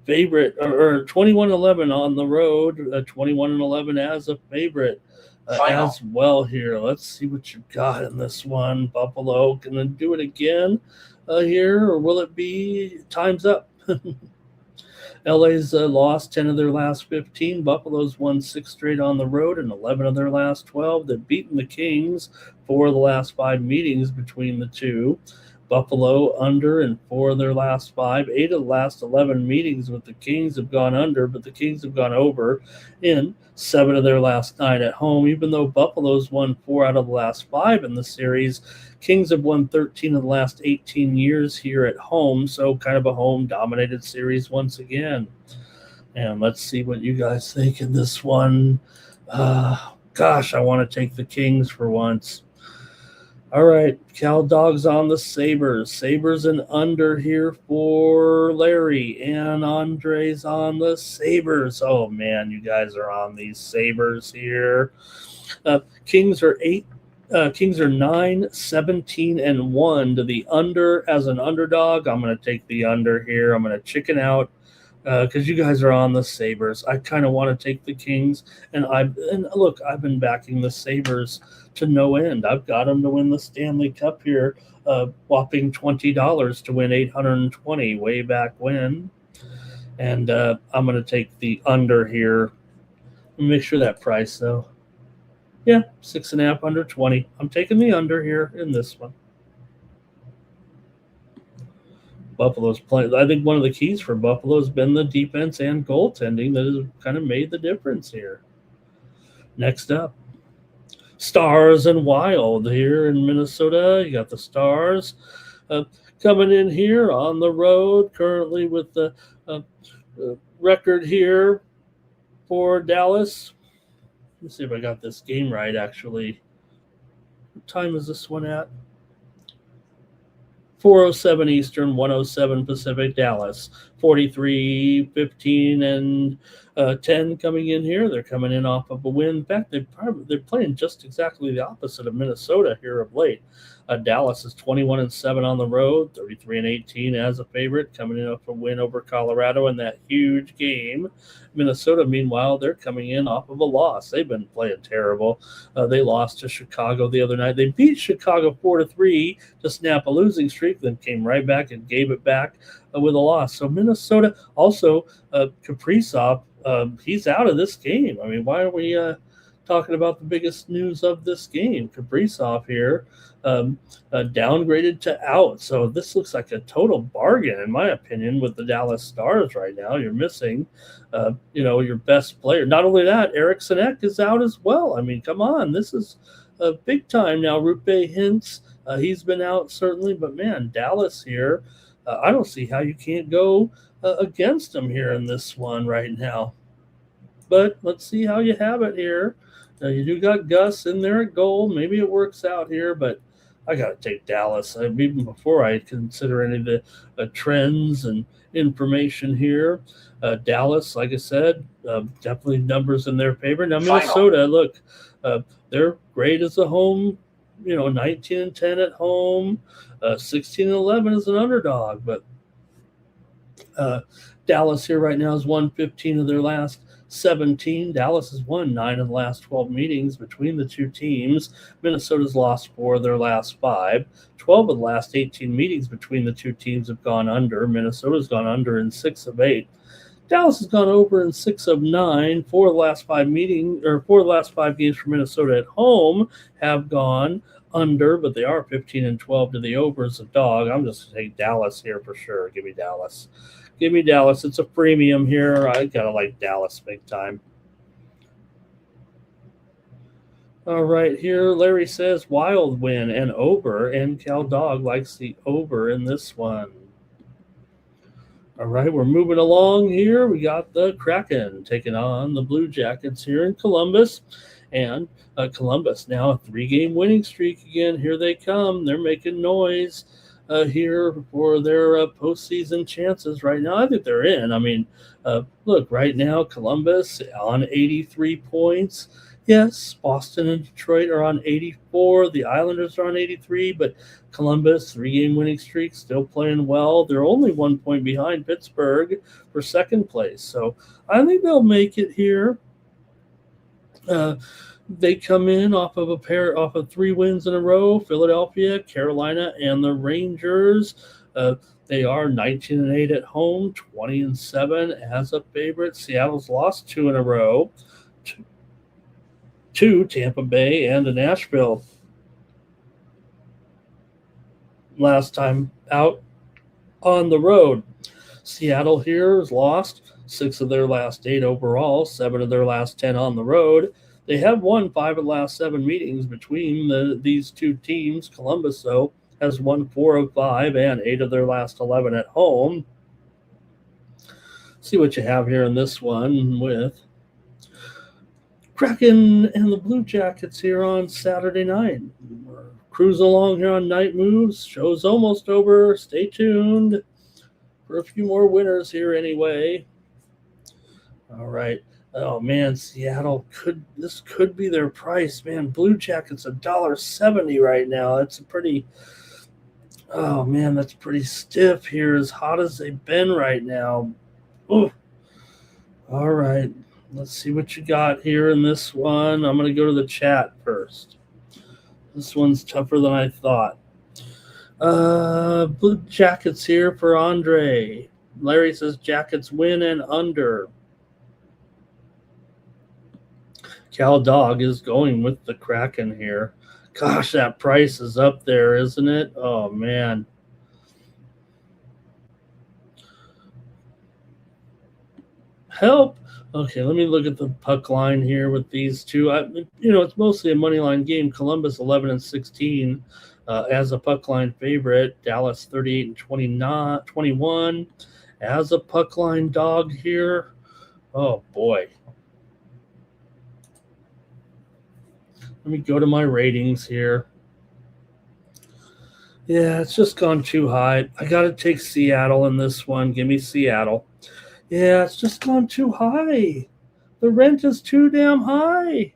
favorite, or 21-11 on the road, 21-11 as a favorite as well here. Let's see what you got in this one. Buffalo, gonna do it again here, or will it be time's up? LA's lost 10 of their last 15. Buffalo's won 6 straight on the road and 11 of their last 12. They've beaten the Kings 4 of the last 5 meetings between the two. Buffalo under in 4 of their last 5. 8 of the last 11 meetings with the Kings have gone under, but the Kings have gone over in 7 of their last 9 at home. Even though Buffalo's won 4 out of the last 5 in the series, Kings have won 13 of the last 18 years here at home, so kind of a home-dominated series once again. And let's see what you guys think in this one. Gosh, I want to take the Kings for once. All right, Cal Dog's on the Sabres. Sabres and under here for Larry, and Andre's on the Sabres. Oh, man, you guys are on these Sabres here. Kings are 9, 17, and 1 to the under as an underdog. I'm going to take the under here. I'm going to chicken out because you guys are on the Sabres. I kind of want to take the Kings, and look, I've been backing the Sabres to no end. I've got them to win the Stanley Cup here, whopping $20 to win $820 way back when. And I'm going to take the under here. Make sure that price, though. Yeah, 6.5 under 20. I'm taking the under here in this one. Buffalo's playing. I think one of the keys for Buffalo has been the defense and goaltending that has kind of made the difference here. Next up, Stars and Wild here in Minnesota. You got the Stars coming in here on the road currently with the record here for Dallas. Let's see if I got this game right, actually. What time is this one at? 4:07 Eastern, 1:07 Pacific, Dallas. 43, 15, and 10 coming in here. They're coming in off of a win. In fact, they're playing just exactly the opposite of Minnesota here of late. Dallas is 21-7 on the road, 33-18 as a favorite, coming in off a win over Colorado in that huge game. Minnesota, meanwhile, they're coming in off of a loss. They've been playing terrible. They lost to Chicago the other night. They beat Chicago 4-3 to snap a losing streak, then came right back and gave it back with a loss. So Minnesota, also Kaprizov, he's out of this game. I mean, why are we talking about the biggest news of this game. Kaprizov here, downgraded to out. So this looks like a total bargain, in my opinion, with the Dallas Stars right now. You're missing, your best player. Not only that, Eriksson Ek is out as well. I mean, come on, this is a big time now. Rupe Hintz, he's been out certainly, but man, Dallas here, I don't see how you can't go against them here in this one right now. But let's see how you have it here. You do got Gus in there at goal. Maybe it works out here, but I got to take Dallas. Even before I consider any of the trends and information here. Dallas, like I said, definitely numbers in their favor. Now, Minnesota, look, they're great as a home, 19-10 at home, 16-11 as an underdog. But Dallas here right now has won 15 of their last 17. Dallas has won 9 of the last 12 meetings between the two teams. Minnesota's lost 4 of their last 5. 12 of the last 18 meetings between the two teams have gone under. Minnesota's gone under in 6 of 8. Dallas has gone over in 6 of 9. 4 of the last 5 games for Minnesota at home have gone under, but they are 15-12 to the over as a dog. I'm just going to take Dallas here for sure. Give me Dallas. Give me Dallas. It's a premium here. I got to like Dallas big time. All right, here Larry says Wild win and over, and Cal Dog likes the over in this one. All right, we're moving along here. We got the Kraken taking on the Blue Jackets here in Columbus. And Columbus now a 3-game winning streak again. Here they come. They're making noise here for their postseason chances right now. I think they're in. I mean, look, right now, Columbus on 83 points. Yes, Boston and Detroit are on 84. The Islanders are on 83, but Columbus, 3-game winning streak, still playing well. They're only 1 point behind Pittsburgh for second place. So I think they'll make it here. They come in off of 3 wins in a row. Philadelphia, Carolina, and the Rangers. They are 19-8 at home, 20-7 as a favorite. Seattle's lost 2 in a row to Tampa Bay and to Nashville. Last time out on the road. Seattle here has lost 6 of their last 8 overall, 7 of their last 10 on the road. They have won 5 of the last 7 meetings between these two teams. Columbus, though, has won 4 of 5 and 8 of their last 11 at home. See what you have here in this one with Kraken and the Blue Jackets here on Saturday night. We're cruising along here on Night Moves. Show's almost over. Stay tuned for a few more winners here anyway. All right. Oh, man, Seattle could be their price, man. Blue Jackets $1.70 right now. That's pretty stiff here, as hot as they've been right now. Ooh. All right, let's see what you got here in this one. I'm going to go to the chat first. This one's tougher than I thought. Blue Jackets here for Andre. Larry says Jackets win and under. Cal Dog is going with the Kraken here. Gosh, that price is up there, isn't it? Oh, man. Help. Okay, let me look at the puck line here with these two. It's mostly a money line game. Columbus 11-16 as a puck line favorite. Dallas 38-21 as a puck line dog here. Oh, boy. Let me go to my ratings here. Yeah, it's just gone too high. I got to take Seattle in this one. Give me Seattle. Yeah, it's just gone too high. The rent is too damn high.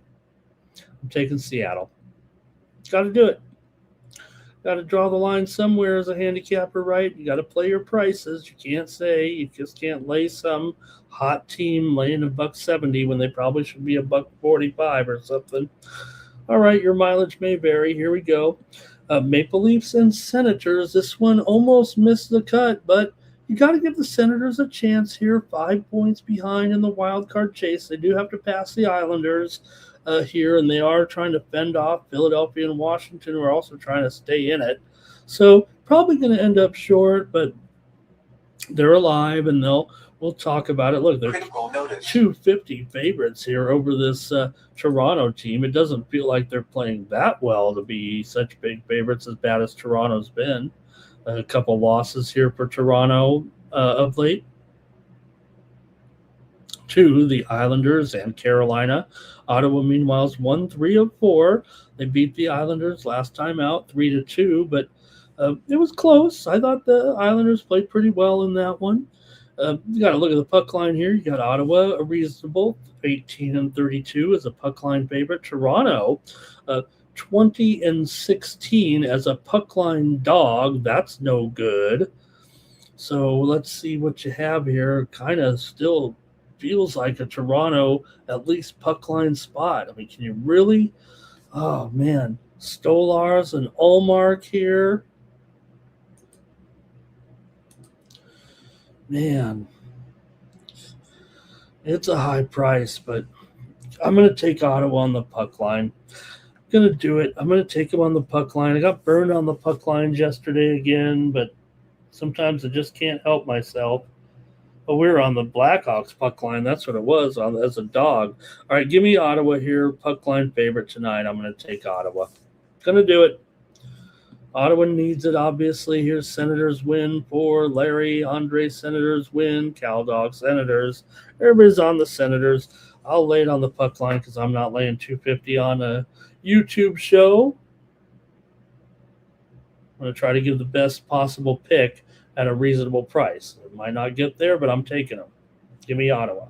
I'm taking Seattle. Got to do it. Got to draw the line somewhere as a handicapper, right? You got to play your prices. You just can't lay some hot team laying $1.70 when they probably should be $1.45 or something. All right, your mileage may vary. Here we go. Maple Leafs and Senators. This one almost missed the cut, but you got to give the Senators a chance here. 5 points behind in the wild card chase. They do have to pass the Islanders. here, and they are trying to fend off Philadelphia and Washington, who are also trying to stay in it. So probably going to end up short, but they're alive, and we'll talk about it. Look, there's 250 favorites here over this Toronto team. It doesn't feel like they're playing that well to be such big favorites, as bad as Toronto's been. A couple losses here for Toronto of late to the Islanders and Carolina. Ottawa, meanwhile, is 1-3 of 4. They beat the Islanders last time out 3-2, but it was close. I thought the Islanders played pretty well in that one. You got to look at the puck line here. You got Ottawa, a reasonable 18-32 as a puck line favorite. Toronto, 20-16 as a puck line dog. That's no good. So let's see what you have here. Kind of still feels like a Toronto at least puck line spot. I mean, can you really? Oh man, Stolars and Allmark here. Man, it's a high price, but I'm going to take Ottawa on the puck line. I'm going to do it. I'm going to take them on the puck line. I got burned on the puck lines yesterday again, but sometimes I just can't help myself. Oh, we were on the Blackhawks puck line. That's what it was as a dog. All right, give me Ottawa here. Puck line favorite tonight. I'm going to take Ottawa. Going to do it. Ottawa needs it, obviously. Here's Senators win for Larry. Andre Senators win. Cal Dog Senators. Everybody's on the Senators. I'll lay it on the puck line because I'm not laying 250 on a YouTube show. I'm going to try to give the best possible pick at a reasonable price. It might not get there, but I'm taking them. Give me Ottawa.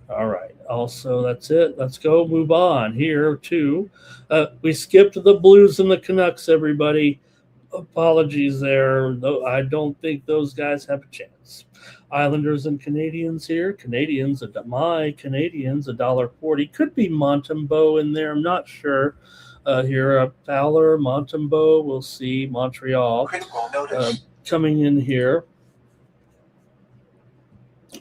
All right. Also, that's it. Let's go move on here to we skipped the Blues and the Canucks, everybody. Apologies there. I don't think those guys have a chance. Islanders and Canadians here. Canadians, my Canadians, $1.40. Could be Montembeault in there. I'm not sure. Here, Fowler, Montembeault. We'll see. Montreal coming in here.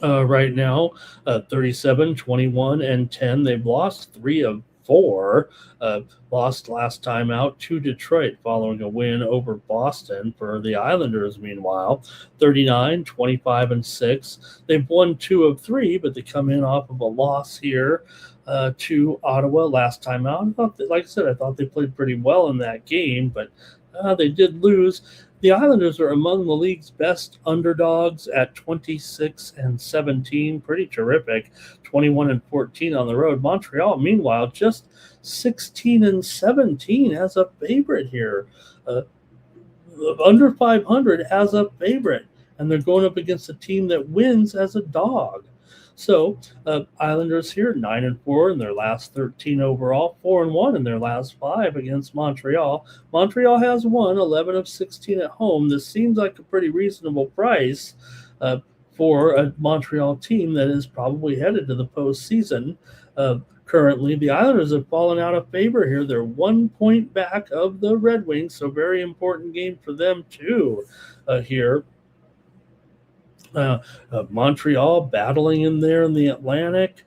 Right now, 37, 21, and 10. They've lost 3 of 4. Lost last time out to Detroit following a win over Boston for the Islanders, meanwhile. 39, 25, and 6. They've won 2 of 3, but they come in off of a loss here to Ottawa last time out. I thought like I said, I thought they played pretty well in that game, but they did lose. The Islanders are among the league's best underdogs at 26-17. Pretty terrific. 21-14 on the road. Montreal, meanwhile, just 16-17 as a favorite here. Under 500 as a favorite. And they're going up against a team that wins as a dog. So Islanders here, 9-4 in their last 13 overall, 4-1 in their last 5 against Montreal. Montreal has won 11 of 16 at home. This seems like a pretty reasonable price for a Montreal team that is probably headed to the postseason. Currently, the Islanders have fallen out of favor here. They're 1 point back of the Red Wings, so very important game for them too here. Montreal battling in there in the Atlantic.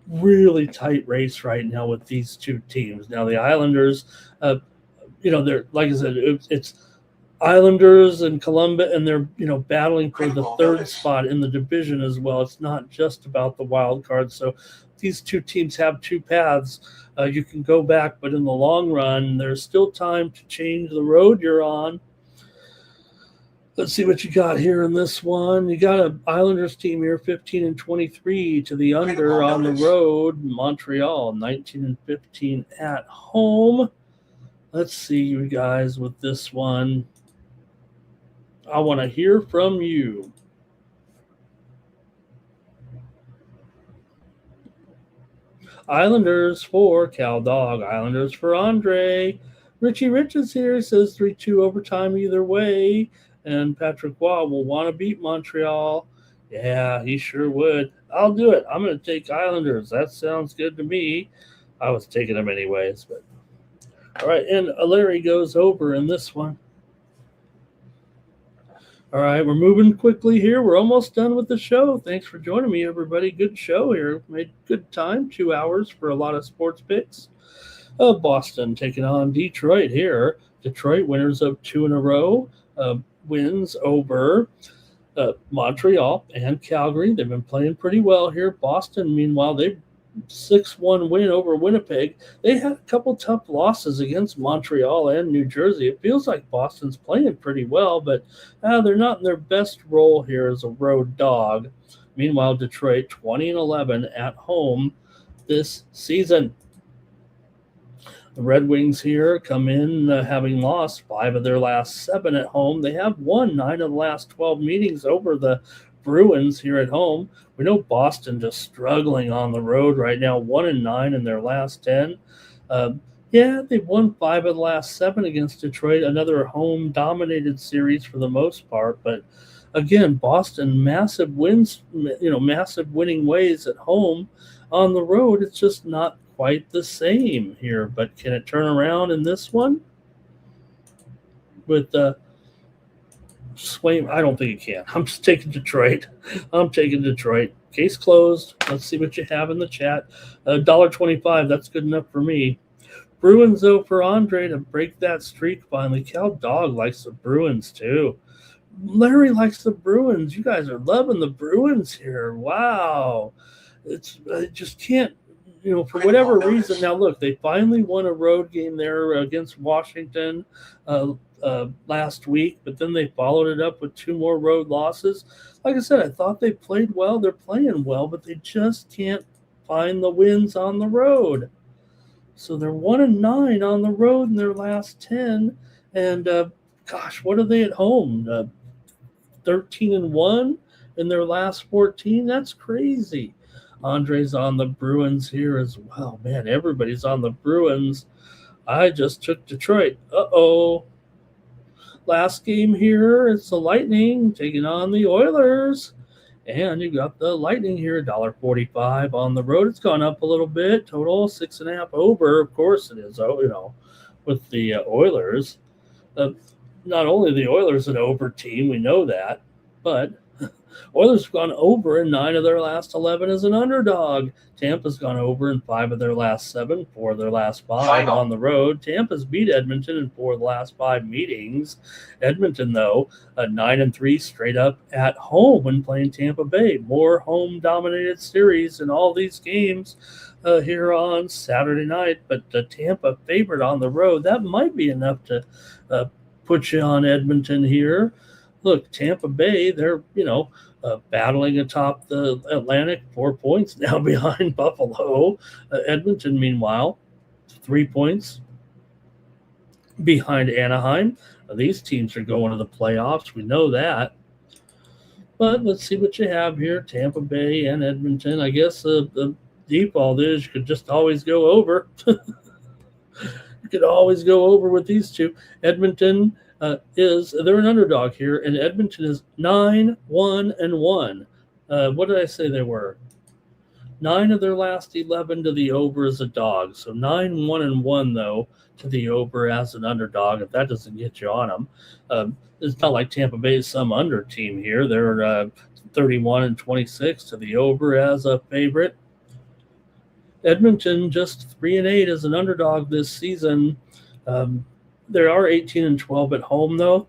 Really tight race right now with these two teams. Now the Islanders, they're like I said, it's Islanders and Columbus, and they're battling for the third spot in the division as well. It's not just about the wild card. So these two teams have two paths. You can go back, but in the long run, there's still time to change the road you're on. Let's see what you got here in this one. You got an Islanders team here, 15-23 to the under on the road. Montreal, 19-15 at home. Let's see you guys with this one. I want to hear from you. Islanders for Cal Dog. Islanders for Andre. Richie Rich is here. Says 3-2 overtime either way. And Patrick Waugh will want to beat Montreal. Yeah, he sure would. I'll do it. I'm going to take Islanders. That sounds good to me. I was taking them anyways. But all right, and Larry goes over in this one. All right, we're moving quickly here. We're almost done with the show. Thanks for joining me, everybody. Good show here. Made good time. 2 hours for a lot of sports picks. Boston taking on Detroit here. Detroit winners of 2 in a row. Wins over Montreal and Calgary. They've been playing pretty well here. Boston, meanwhile, they've 6-1 win over Winnipeg. They had a couple tough losses against Montreal and New Jersey. It feels like Boston's playing pretty well, but they're not in their best role here as a road dog. Meanwhile, Detroit 20-11 at home this season. The Red Wings here come in having lost 5 of their last 7 at home. They have won 9 of the last 12 meetings over the Bruins here at home. We know Boston just struggling on the road right now, 1-9 in their last 10. They've won 5 of the last 7 against Detroit, another home-dominated series for the most part. But again, Boston, massive wins, massive winning ways at home. On the road, it's just not quite the same here. But can it turn around in this one? With Swain, I don't think it can. I'm just taking Detroit. Case closed. Let's see what you have in the chat. $1.25. That's good enough for me. Bruins, though, for Andre to break that streak finally. Cal Dog likes the Bruins, too. Larry likes the Bruins. You guys are loving the Bruins here. Wow. I just can't, for whatever reason. Now, look, they finally won a road game there against Washington last week, but then they followed it up with 2 more road losses. Like I said, I thought they played well. They're playing well, but they just can't find the wins on the road. So they're 1-9 on the road in their last 10. And what are they at home? 13-1 in their last 14. That's crazy. Andre's on the Bruins here as well. Man, everybody's on the Bruins. I just took Detroit. Uh-oh. Last game here, it's the Lightning taking on the Oilers. And you got the Lightning here, $1.45 on the road. It's gone up a little bit. Total 6.5 over. Of course it is, with the Oilers. Not only the Oilers an over team, we know that, but Oilers have gone over in 9 of their last 11 as an underdog. Tampa's gone over in 5 of their last 7, 4 of their last 5 on the road. Tampa's beat Edmonton in 4 of the last 5 meetings. Edmonton, though, 9-3 straight up at home when playing Tampa Bay. More home-dominated series in all these games here on Saturday night. But the Tampa favorite on the road, that might be enough to put you on Edmonton here. Look, Tampa Bay, they're, battling atop the Atlantic, 4 points now behind Buffalo. Edmonton, meanwhile, 3 points behind Anaheim. These teams are going to the playoffs. We know that. But let's see what you have here. Tampa Bay and Edmonton. I guess the default is you could just always go over. You could always go over with these two. Edmonton they're an underdog here, and Edmonton is 9-1-1. What did I say they were? 9 of their last 11 to the over as a dog. So 9-1-1 though to the over as an underdog. If that doesn't get you on them, it's not like Tampa Bay is some under team here. They're 31-26 to the over as a favorite. Edmonton just 3-8 as an underdog this season. There are 18-12 at home, though.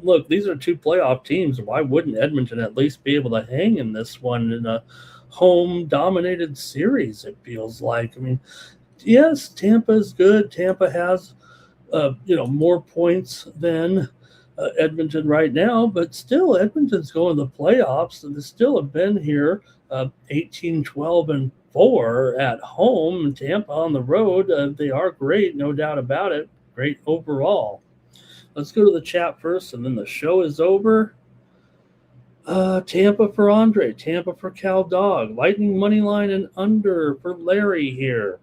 Look, these are 2 playoff teams. Why wouldn't Edmonton at least be able to hang in this one in a home-dominated series, it feels like? I mean, yes, Tampa is good. Tampa has, more points than Edmonton right now, but still, Edmonton's going to the playoffs, and they still have been here 18-12-4 at home, and Tampa on the road. They are great, no doubt about it. Great overall. Let's go to the chat first, and then the show is over. Tampa for Andre. Tampa for Cal Dog. Lightning money line and under for Larry here.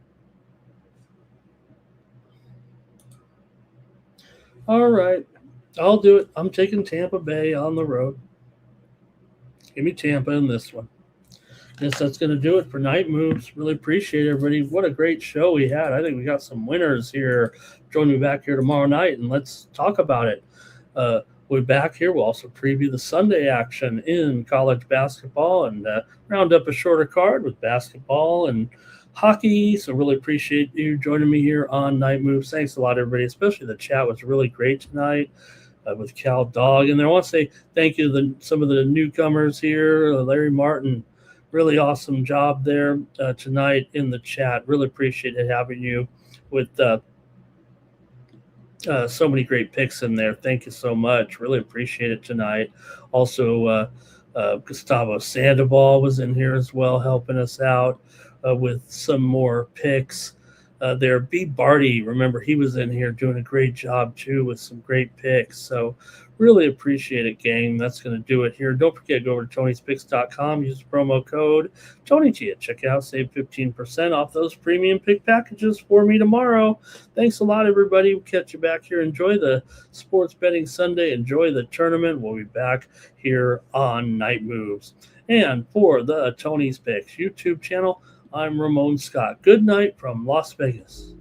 All right. I'll do it. I'm taking Tampa Bay on the road. Give me Tampa in this one. Yes, that's going to do it for Night Moves. Really appreciate it, everybody. What a great show we had. I think we got some winners here. Join me back here tomorrow night, and let's talk about it. We'll be back here. We'll also preview the Sunday action in college basketball and round up a shorter card with basketball and hockey. So really appreciate you joining me here on Night Moves. Thanks a lot, everybody. Especially the chat was really great tonight with Cal Dog. And I want to say thank you to some of the newcomers here. Larry Martin, really awesome job there tonight in the chat. Really appreciated having you with so many great picks in there. Thank you so much. Really appreciate it tonight. Also, Gustavo Sandoval was in here as well, helping us out with some more picks. There, B. Barty, remember he was in here doing a great job too with some great picks. So really appreciate it, gang. That's going to do it here. Don't forget, go over to Tony'sPicks.com, use the promo code TonyG at checkout, save 15% off those premium pick packages for me tomorrow. Thanks a lot, everybody. We'll catch you back here. Enjoy the Sports Betting Sunday. Enjoy the tournament. We'll be back here on Night Moves. And for the Tony's Picks YouTube channel, I'm Ramon Scott. Good night from Las Vegas.